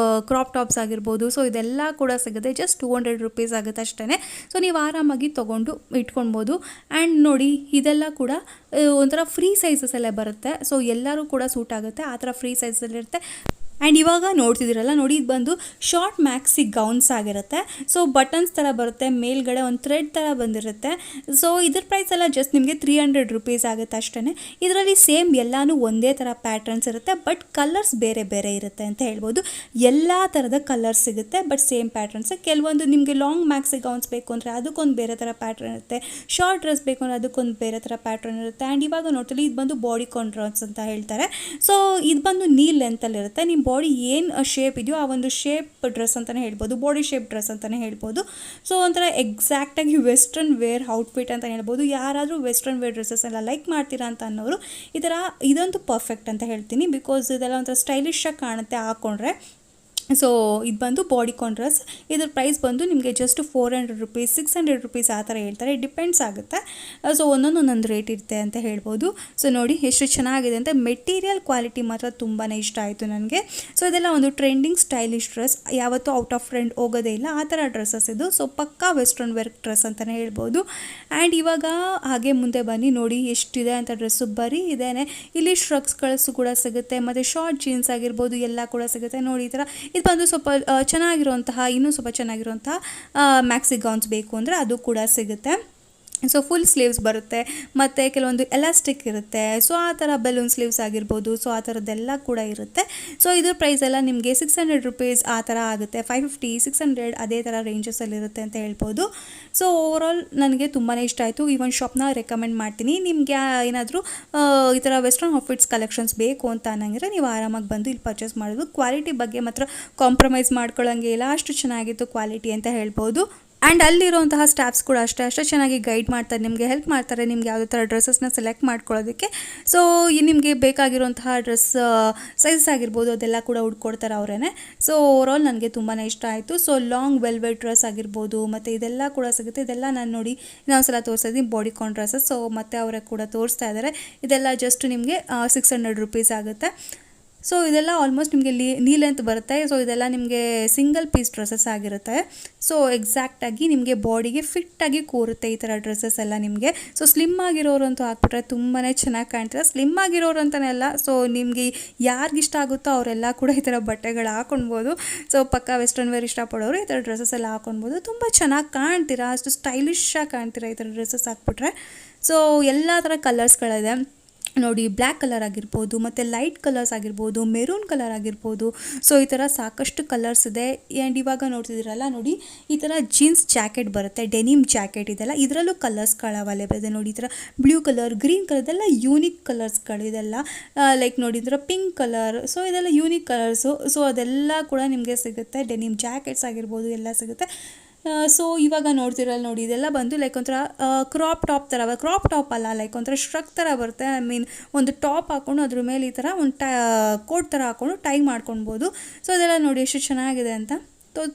ಕ್ರಾಪ್ ಟಾಪ್ಸ್ ಆಗಿರ್ಬೋದು, ಸೊ ಇದೆಲ್ಲ ಕೂಡ ಸಿಗುತ್ತೆ. ಜಸ್ಟ್ 200 ರೂಪೀಸ್ ಆಗುತ್ತೆ ಅಷ್ಟೇ. ಸೊ ನೀವು ಆರಾಮಾಗಿ ತೊಗೊಂಡು ಇಟ್ಕೊಳ್ಬೋದು. ಆ್ಯಂಡ್ ನೋಡಿ ಇದೆಲ್ಲ ಕೂಡ ಒಂಥರ ಫ್ರೀ ಸೈಜಸ್ ಎಲ್ಲ ಬರುತ್ತೆ. ಸೊ ಎಲ್ಲರೂ ಕೂಡ ಸೂಟ್ ಆಗುತ್ತೆ, ಆ ಥರ ಫ್ರೀ ಸೈಜಲ್ಲಿರುತ್ತೆ. ಆ್ಯಂಡ್ ಇವಾಗ ನೋಡ್ತಿದ್ದೀರಲ್ಲ ನೋಡಿ, ಇದು ಬಂದು ಶಾರ್ಟ್ ಮ್ಯಾಕ್ಸಿ ಗೌನ್ಸ್ ಆಗಿರುತ್ತೆ. ಸೊ ಬಟನ್ಸ್ ಥರ ಬರುತ್ತೆ, ಮೇಲ್ಗಡೆ ಒಂದು ಥ್ರೆಡ್ ಥರ ಬಂದಿರುತ್ತೆ. ಸೊ ಇದ್ರ ಪ್ರೈಸ್ ಎಲ್ಲ ಜಸ್ಟ್ ನಿಮಗೆ 300 ರೂಪೀಸ್ ಆಗುತ್ತೆ ಅಷ್ಟೇ. ಇದರಲ್ಲಿ ಸೇಮ್ ಎಲ್ಲನೂ ಒಂದೇ ಥರ ಪ್ಯಾಟ್ರನ್ಸ್ ಇರುತ್ತೆ, ಬಟ್ ಕಲರ್ಸ್ ಬೇರೆ ಬೇರೆ ಇರುತ್ತೆ ಅಂತ ಹೇಳ್ಬೋದು. ಎಲ್ಲ ಥರದ ಕಲರ್ಸ್ ಸಿಗುತ್ತೆ, ಬಟ್ ಸೇಮ್ ಪ್ಯಾಟ್ರನ್ಸ್. ಕೆಲವೊಂದು ನಿಮಗೆ ಲಾಂಗ್ ಮ್ಯಾಕ್ಸಿ ಗೌನ್ಸ್ ಬೇಕು ಅಂದರೆ ಅದಕ್ಕೊಂದು ಬೇರೆ ಥರ ಪ್ಯಾಟ್ರನ್ ಇರುತ್ತೆ, ಶಾರ್ಟ್ ಡ್ರೆಸ್ ಬೇಕು ಅಂದರೆ ಅದಕ್ಕೊಂದು ಬೇರೆ ಥರ ಪ್ಯಾಟ್ರನ್ ಇರುತ್ತೆ. ಆ್ಯಂಡ್ ಇವಾಗ ನೋಡ್ತೀವಿ ಇದು ಬಂದು ಬಾಡಿ ಕಾಂಟ್ರಾನ್ಸ್ ಅಂತ ಹೇಳ್ತಾರೆ. ಸೊ ಇದು ಬಂದು ನೀ ಲೆಂತಲ್ಲಿರುತ್ತೆ. ನಿಮ್ಮ ಬಾಡಿ ಏನು ಶೇಪ್ ಇದೆಯೋ ಆ ಒಂದು ಶೇಪ್ ಡ್ರೆಸ್ ಅಂತಲೇ ಹೇಳ್ಬೋದು, ಬಾಡಿ ಶೇಪ್ ಡ್ರೆಸ್ ಅಂತಲೇ ಹೇಳ್ಬೋದು. ಸೊ ಒಂಥರ ಎಕ್ಸಾಕ್ಟಾಗಿ ವೆಸ್ಟರ್ನ್ ವೇರ್ ಔಟ್ಫಿಟ್ ಅಂತ ಹೇಳ್ಬೋದು. ಯಾರಾದರೂ ವೆಸ್ಟರ್ನ್ ವೇರ್ ಡ್ರೆಸ್ಸಸ್ ಎಲ್ಲ ಲೈಕ್ ಮಾಡ್ತೀರಾ ಅಂತ ಅನ್ನೋರು ಈ ಥರ ಇದಂತೂ ಪರ್ಫೆಕ್ಟ್ ಅಂತ ಹೇಳ್ತೀನಿ. ಬಿಕಾಸ್ ಇದೆಲ್ಲ ಒಂಥರ ಸ್ಟೈಲಿಶಾಗಿ ಕಾಣುತ್ತೆ ಹಾಕ್ಕೊಂಡ್ರೆ. ಸೊ ಇದು ಬಂದು ಬಾಡಿ ಕಾಂಟ್ರಾಸ್. ಇದ್ರ ಪ್ರೈಸ್ ಬಂದು ನಿಮಗೆ ಜಸ್ಟ್ 400 ರೂಪೀಸ್ 600 ರೂಪೀಸ್ ಆ ಥರ ಹೇಳ್ತಾರೆ, ಡಿಪೆಂಡ್ಸ್ ಆಗುತ್ತೆ. ಸೊ ಒಂದೊಂದು ರೇಟ್ ಇರುತ್ತೆ ಅಂತ ಹೇಳ್ಬೋದು. ಸೊ ನೋಡಿ ಎಷ್ಟು ಚೆನ್ನಾಗಿದೆ ಅಂತ. ಮೆಟೀರಿಯಲ್ ಕ್ವಾಲಿಟಿ ಮಾತ್ರ ತುಂಬಾ ಇಷ್ಟ ಆಯಿತು ನನಗೆ. ಸೊ ಇದೆಲ್ಲ ಒಂದು ಟ್ರೆಂಡಿಂಗ್ ಸ್ಟೈಲಿಶ್ ಡ್ರೆಸ್, ಯಾವತ್ತೂ ಔಟ್ ಆಫ್ ಟ್ರೆಂಡ್ ಹೋಗೋದೇ ಇಲ್ಲ ಆ ಥರ ಡ್ರೆಸ್ಸಸ್ ಇದು. ಸೊ ಪಕ್ಕಾ ವೆಸ್ಟರ್ನ್ ವೇರ್ ಡ್ರೆಸ್ ಅಂತಲೇ ಹೇಳ್ಬೋದು. ಆ್ಯಂಡ್ ಇವಾಗ ಹಾಗೆ ಮುಂದೆ ಬನ್ನಿ, ನೋಡಿ ಎಷ್ಟಿದೆ ಅಂತ ಡ್ರೆಸ್ಸು ಬರೀ ಇದೇನೆ. ಇಲ್ಲಿ ಶ್ರಗ್ಸ್ಗಳು ಕೂಡ ಸಿಗುತ್ತೆ, ಮತ್ತು ಶಾರ್ಟ್ ಜೀನ್ಸ್ ಆಗಿರ್ಬೋದು ಎಲ್ಲ ಕೂಡ ಸಿಗುತ್ತೆ. ನೋಡಿ ಈ ಥರ ಇದು ಬಂದು ಸ್ವಲ್ಪ ಚೆನ್ನಾಗಿರುವಂತಹ, ಇನ್ನೂ ಸ್ವಲ್ಪ ಚೆನ್ನಾಗಿರುವಂತಹ ಮ್ಯಾಕ್ಸಿ ಗೌನ್ಸ್ ಬೇಕು ಅಂದರೆ ಅದು ಕೂಡ ಸಿಗುತ್ತೆ. ಸೊ ಫುಲ್ ಸ್ಲೀವ್ಸ್ ಬರುತ್ತೆ, ಮತ್ತು ಕೆಲವೊಂದು ಎಲಾಸ್ಟಿಕ್ ಇರುತ್ತೆ. ಸೊ ಆ ಥರ ಬೆಲೂನ್ ಸ್ಲೀವ್ಸ್ ಆಗಿರ್ಬೋದು, ಸೊ ಆ ಥರದ್ದೆಲ್ಲ ಕೂಡ ಇರುತ್ತೆ. ಸೊ ಇದ್ರ ಪ್ರೈಸ್ ಎಲ್ಲ ನಿಮಗೆ 600 ರೂಪೀಸ್ ಆ ಥರ ಆಗುತ್ತೆ, 550 600 ಅದೇ ಥರ ರೇಂಜಸಲ್ಲಿರುತ್ತೆ ಅಂತ ಹೇಳ್ಬೋದು. ಸೊ ಓವರಾಲ್ ನನಗೆ ತುಂಬಾ ಇಷ್ಟ ಆಯಿತು. ಈ ಒಂದು ಶಾಪ್ನ ರೆಕಮೆಂಡ್ ಮಾಡ್ತೀನಿ. ನಿಮಗೆ ಏನಾದರೂ ಈ ಥರ ವೆಸ್ಟರ್ನ್ ಔಟ್ಫಿಟ್ಸ್ ಕಲೆಕ್ಷನ್ಸ್ ಬೇಕು ಅಂತ ಅನ್ನಂಗಿದ್ರೆ ನೀವು ಆರಾಮಾಗಿ ಬಂದು ಇಲ್ಲಿ ಪರ್ಚೇಸ್ ಮಾಡೋದು. ಕ್ವಾಲಿಟಿ ಬಗ್ಗೆ ಮಾತ್ರ ಕಾಂಪ್ರಮೈಸ್ ಮಾಡ್ಕೊಳ್ಳೋಂಗೆ ಇಲ್ಲ, ಅಷ್ಟು ಚೆನ್ನಾಗಿತ್ತು ಕ್ವಾಲಿಟಿ ಅಂತ ಹೇಳ್ಬೋದು. ಆ್ಯಂಡ್ ಅಲ್ಲಿರುವಂತಹ ಸ್ಟಾಫ್ಸ್ ಕೂಡ ಅಷ್ಟೇ ಚೆನ್ನಾಗಿ ಗೈಡ್ ಮಾಡ್ತಾರೆ, ನಿಮಗೆ ಹೆಲ್ಪ್ ಮಾಡ್ತಾರೆ ನಿಮ್ಗೆ ಯಾವುದೇ ಥರ ಡ್ರೆಸ್ಸಸ್ನ ಸೆಲೆಕ್ಟ್ ಮಾಡ್ಕೊಳ್ಳೋದಕ್ಕೆ. ಸೊ ನಿಮಗೆ ಬೇಕಾಗಿರುವಂತಹ ಡ್ರೆಸ್ ಸೈಜಸ್ ಆಗಿರ್ಬೋದು ಅದೆಲ್ಲ ಕೂಡ ಹುಡ್ಕೊಡ್ತಾರೆ ಅವರೇ. ಸೊ ಓವರಾಲ್ ನನಗೆ ತುಂಬಾ ಇಷ್ಟ ಆಯಿತು. ಸೊ ಲಾಂಗ್ ವೆಲ್ವೆಟ್ ಡ್ರೆಸ್ ಆಗಿರ್ಬೋದು, ಮತ್ತು ಇದೆಲ್ಲ ಕೂಡ ಸಿಗುತ್ತೆ. ಇದೆಲ್ಲ ನಾನು ನೋಡಿ ಇನ್ನೊಂದ್ಸಲ ತೋರಿಸ್ತಾ ಇದ್ದೀನಿ, ಬಾಡಿ ಕಾನ್ ಡ್ರೆಸ್ಸಸ್. ಸೊ ಮತ್ತು ಅವರೇ ಕೂಡ ತೋರಿಸ್ತಾ ಇದ್ದಾರೆ. ಇದೆಲ್ಲ ಜಸ್ಟ್ ನಿಮಗೆ 600 ರೂಪೀಸ್ ಆಗುತ್ತೆ. ಸೊ ಇದೆಲ್ಲ ಆಲ್ಮೋಸ್ಟ್ ನಿಮಗೆ ನೀ ಲೆಂತ್ ಬರುತ್ತೆ. ಸೊ ಇದೆಲ್ಲ ನಿಮಗೆ ಸಿಂಗಲ್ ಪೀಸ್ ಡ್ರೆಸ್ಸಸ್ ಆಗಿರುತ್ತೆ. ಸೊ ಎಕ್ಸಾಕ್ಟಾಗಿ ನಿಮಗೆ ಬಾಡಿಗೆ ಫಿಟ್ಟಾಗಿ ಕೂರುತ್ತೆ ಈ ಥರ ಡ್ರೆಸ್ಸಸ್ ಎಲ್ಲ ನಿಮಗೆ. ಸೊ ಸ್ಲಿಮ್ ಆಗಿರೋರಂತೂ ಹಾಕ್ಬಿಟ್ರೆ ತುಂಬಾ ಚೆನ್ನಾಗಿ ಕಾಣ್ತಾರೆ. ಸ್ಲಿಮ್ ಆಗಿರೋರು ಅಂತಲೇ ಅಲ್ಲ, ಸೊ ನಿಮಗೆ ಯಾರಿಗಿಷ್ಟ ಆಗುತ್ತೋ ಅವರೆಲ್ಲ ಕೂಡ ಈ ಥರ ಬಟ್ಟೆಗಳು ಹಾಕೊಳ್ಬೋದು. ಸೊ ಪಕ್ಕ ವೆಸ್ಟರ್ನ್ ವೇರ್ ಇಷ್ಟಪಡೋರು ಈ ಥರ ಡ್ರೆಸ್ಸಸ್ ಎಲ್ಲ ಹಾಕೊಳ್ಬೋದು. ತುಂಬ ಚೆನ್ನಾಗಿ ಕಾಣ್ತೀರಾ, ಅಷ್ಟು ಸ್ಟೈಲಿಶಾಗಿ ಕಾಣ್ತೀರಾ ಈ ಥರ ಡ್ರೆಸ್ಸಸ್ ಹಾಕ್ಬಿಟ್ರೆ. ಸೊ ಎಲ್ಲ ಥರ ಕಲರ್ಸ್ಗಳಿದೆ ನೋಡಿ, ಬ್ಲ್ಯಾಕ್ ಕಲರ್ ಆಗಿರ್ಬೋದು, ಮತ್ತು ಲೈಟ್ ಕಲರ್ಸ್ ಆಗಿರ್ಬೋದು, ಮೆರೂನ್ ಕಲರ್ ಆಗಿರ್ಬೋದು. ಸೊ ಈ ಥರ ಸಾಕಷ್ಟು ಕಲರ್ಸ್ ಇದೆ. ಆ್ಯಂಡ್ ಇವಾಗ ನೋಡ್ತಿದ್ದೀರಲ್ಲ ನೋಡಿ, ಈ ಥರ ಜೀನ್ಸ್ ಜಾಕೆಟ್ ಬರುತ್ತೆ, ಡೆನಿಮ್ ಜಾಕೆಟ್ ಇದೆಲ್ಲ, ಇದರಲ್ಲೂ ಕಲರ್ಸ್ಗಳು ಅವೈಲೇಬಲ್ ಇದೆ ನೋಡಿ. ಈ ಥರ ಬ್ಲೂ ಕಲರ್, ಗ್ರೀನ್ ಕಲರ್, ಇದೆಲ್ಲ ಯೂನಿಕ್ ಕಲರ್ಸ್ಗಳು ಇದೆಲ್ಲ. ಲೈಕ್ ನೋಡಿ ಈ ಥರ ಪಿಂಕ್ ಕಲರ್. ಸೊ ಇದೆಲ್ಲ ಯೂನಿಕ್ ಕಲರ್ಸು. ಸೊ ಅದೆಲ್ಲ ಕೂಡ ನಿಮಗೆ ಸಿಗುತ್ತೆ. ಡೆನಿಮ್ ಜಾಕೆಟ್ಸ್ ಆಗಿರ್ಬೋದು ಎಲ್ಲ ಸಿಗುತ್ತೆ. ಸೊ ಇವಾಗ ನೋಡ್ತಿರಲ್ಲ ನೋಡಿ, ಇದೆಲ್ಲ ಬಂದು ಲೈಕ್ ಒಂಥರ ಕ್ರಾಪ್ ಟಾಪ್ ಅಲ್ಲ, ಲೈಕ್ ಒಂಥರ ಶ್ರಗ್ ಥರ ಬರುತ್ತೆ. ಒಂದು ಟಾಪ್ ಹಾಕ್ಕೊಂಡು ಅದ್ರ ಮೇಲೆ ಈ ಥರ ಒಂದು ಕೋಟ್ ಥರ ಹಾಕ್ಕೊಂಡು ಟೈ ಮಾಡ್ಕೊಳ್ಬೋದು. ಸೊ ಇದೆಲ್ಲ ನೋಡಿ ಎಷ್ಟು ಚೆನ್ನಾಗಿದೆ ಅಂತ.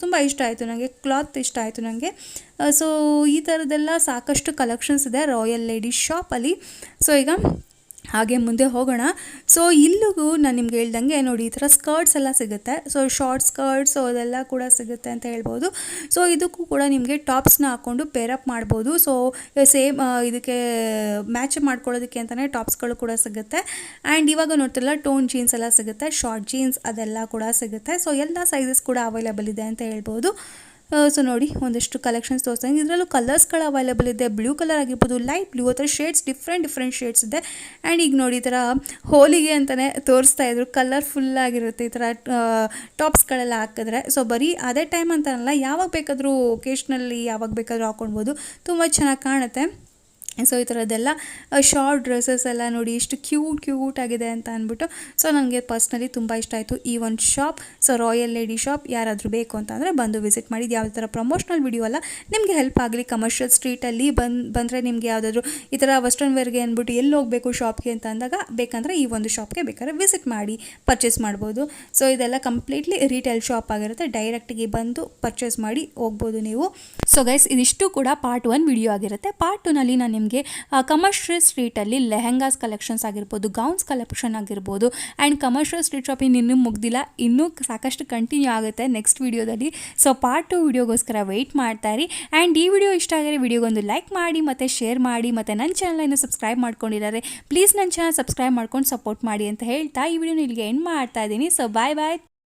ತುಂಬ ಇಷ್ಟ ಆಯಿತು ನನಗೆ, ಕ್ಲಾತ್ ಇಷ್ಟ ಆಯಿತು ನನಗೆ. ಸೊ ಈ ಥರದ್ದೆಲ್ಲ ಸಾಕಷ್ಟು ಕಲೆಕ್ಷನ್ಸ್ ಇದೆ ರಾಯಲ್ ಲೇಡೀಸ್ ಶಾಪಲ್ಲಿ. ಸೊ ಈಗ ಹಾಗೆ ಮುಂದೆ ಹೋಗೋಣ. ಸೊ ಇಲ್ಲಿಗೂ ನಾನು ನಿಮ್ಗೆ ಹೇಳ್ದಂಗೆ ನೋಡಿ ಈ ಥರ ಸ್ಕರ್ಟ್ಸ್ ಎಲ್ಲ ಸಿಗುತ್ತೆ. ಸೊ ಶಾರ್ಟ್ ಸ್ಕರ್ಟ್ಸ್ ಅದೆಲ್ಲ ಕೂಡ ಸಿಗುತ್ತೆ ಅಂತ ಹೇಳ್ಬೋದು. ಸೊ ಇದಕ್ಕೂ ಕೂಡ ನಿಮಗೆ ಟಾಪ್ಸ್ನ ಹಾಕ್ಕೊಂಡು ಪೇರಪ್ ಮಾಡ್ಬೋದು. ಸೊ ಸೇಮ್ ಇದಕ್ಕೆ ಮ್ಯಾಚ್ ಮಾಡ್ಕೊಳ್ಳೋದಕ್ಕೆ ಅಂತಲೇ ಟಾಪ್ಸ್ಗಳು ಕೂಡ ಸಿಗುತ್ತೆ. ಆ್ಯಂಡ್ ಇವಾಗ ನೋಡ್ತಿರಲ್ಲ ಟೋನ್ ಜೀನ್ಸ್ ಎಲ್ಲ ಸಿಗುತ್ತೆ, ಶಾರ್ಟ್ ಜೀನ್ಸ್ ಅದೆಲ್ಲ ಕೂಡ ಸಿಗುತ್ತೆ. ಸೊ ಎಲ್ಲ ಸೈಜಸ್ ಕೂಡ ಅವೈಲೇಬಲ್ ಇದೆ ಅಂತ ಹೇಳ್ಬೋದು. ಸೊ ನೋಡಿ ಒಂದಷ್ಟು ಕಲೆಕ್ಷನ್ಸ್ ತೋರಿಸ್ದಂಗೆ, ಇದರಲ್ಲೂ ಕಲರ್ಸ್ಗಳು ಅವೈಲೇಬಲ್ ಇದೆ. ಬ್ಲೂ ಕಲರ್ ಆಗಿರ್ಬೋದು, ಲೈಟ್ ಬ್ಲೂ, ಆ ಥರ ಶೇಡ್ಸ್ ಡಿಫ್ರೆಂಟ್ ಶೇಡ್ಸ್ ಇದೆ. ಆ್ಯಂಡ್ ಈಗ ನೋಡಿ ಈ ಥರ ಹೋಲಿಗೆ ಅಂತಲೇ ತೋರಿಸ್ತಾ ಇದ್ರು, ಕಲರ್ಫುಲ್ಲಾಗಿರುತ್ತೆ ಈ ಥರ ಟಾಪ್ಸ್ಗಳೆಲ್ಲ ಹಾಕಿದ್ರೆ. ಸೊ ಬರೀ ಅದೇ ಟೈಮ್ ಅಂತಲ್ಲ, ಯಾವಾಗ ಬೇಕಾದರೂ ಒಕೇಶ್ನಲ್ಲಿ ಯಾವಾಗ ಬೇಕಾದರೂ ಹಾಕ್ಕೊಳ್ಬೋದು, ತುಂಬ ಚೆನ್ನಾಗಿ ಕಾಣುತ್ತೆ. ಸೊ ಈ ಥರದ್ದೆಲ್ಲ ಶಾರ್ಟ್ ಡ್ರೆಸ್ಸಸ್ ಎಲ್ಲ ನೋಡಿ ಎಷ್ಟು ಕ್ಯೂಟ್ ಆಗಿದೆ ಅಂತ ಅಂದ್ಬಿಟ್ಟು ಸೊ ನನಗೆ ಪರ್ಸ್ನಲಿ ತುಂಬ ಇಷ್ಟ ಆಯಿತು ಈ ಒಂದು shop. So royal lady shop ಯಾರಾದರೂ ಬೇಕು ಅಂತಂದರೆ ಬಂದು ವಿಸಿಟ್ ಮಾಡಿ. ಯಾವುದೇ ಥರ ಪ್ರಮೋಷನಲ್ ವಿಡಿಯೋ ಅಲ್ಲ, ನಿಮಗೆ ಹೆಲ್ಪ್ ಆಗಲಿ. ಕಮರ್ಷಿಯಲ್ ಸ್ಟ್ರೀಟಲ್ಲಿ ಬಂದರೆ ನಿಮಗೆ ಯಾವುದಾದ್ರೂ ಈ ಥರ ವೆಸ್ಟರ್ನ್ ವೇರ್ಗೆ ಅಂದ್ಬಿಟ್ಟು ಎಲ್ಲಿ ಹೋಗಬೇಕು ಶಾಪ್ಗೆ ಅಂತ ಅಂದಾಗ ಬೇಕಂದರೆ ಈ ಒಂದು ಶಾಪ್ಗೆ ಬೇಕಾದ್ರೆ ವಿಸಿಟ್ ಮಾಡಿ ಪರ್ಚೇಸ್ ಮಾಡ್ಬೋದು. ಸೊ ಇದೆಲ್ಲ ಕಂಪ್ಲೀಟ್ಲಿ ರಿಟೇಲ್ ಶಾಪ್ ಆಗಿರುತ್ತೆ, ಡೈರೆಕ್ಟಿಗೆ ಬಂದು ಪರ್ಚೇಸ್ ಮಾಡಿ ಹೋಗ್ಬೋದು ನೀವು. ಸೊ ಗೈಸ್ ಇದಿಷ್ಟು ಕೂಡ ಪಾರ್ಟ್ 1 ವಿಡಿಯೋ ಆಗಿರುತ್ತೆ. ಪಾರ್ಟ್ 2ನಲ್ಲಿ ನಾನು ನಿಮಗೆ ಕಮರ್ಷಿಯಲ್ ಸ್ಟ್ರೀಟಲ್ಲಿ ಲೆಹೆಂಗಾಸ್ ಕಲೆಕ್ಷನ್ಸ್ ಆಗಿರ್ಬೋದು, ಗೌನ್ಸ್ ಕಲೆಕ್ಷನ್ ಆಗಿರ್ಬೋದು ಆ್ಯಂಡ್ ಕಮರ್ಷಿಯಲ್ ಸ್ಟ್ರೀಟ್ ಶಾಪಿಂಗ್ ಇನ್ನೂ ಮುಗ್ದಿಲ್ಲ, ಇನ್ನೂ ಸಾಕಷ್ಟು ಕಂಟಿನ್ಯೂ ಆಗುತ್ತೆ ನೆಕ್ಸ್ಟ್ ವಿಡಿಯೋದಲ್ಲಿ. ಸೊ ಪಾರ್ಟ್ 2 ವಿಡಿಯೋಗೋಸ್ಕರ ವೆಯ್ಟ್ ಮಾಡ್ತಾ ಇರಿ. ಆ್ಯಂಡ್ ಈ ವಿಡಿಯೋ ಇಷ್ಟ ಆಗಿರೋ ವಿಡಿಯೋಗೊಂದು ಲೈಕ್ ಮಾಡಿ ಮತ್ತು ಶೇರ್ ಮಾಡಿ, ಮತ್ತು ನನ್ನ ಚಾನಲ್ ಇನ್ನೂ ಸಬ್ಸ್ಕ್ರೈಬ್ ಮಾಡ್ಕೊಂಡಿದ್ದಾರೆ ಪ್ಲೀಸ್ ನನ್ನ ಚಾನಲ್ ಸಬ್ಸ್ಕ್ರೈಬ್ ಮಾಡ್ಕೊಂಡು ಸಪೋರ್ಟ್ ಮಾಡಿ ಅಂತ ಹೇಳ್ತಾ ಈ ವಿಡಿಯೋನ ಇಲ್ಲಿಗೆ ಎಂಡ್ ಮಾಡ್ತಾ ಇದ್ದೀನಿ. ಸೊ ಬಾಯ್.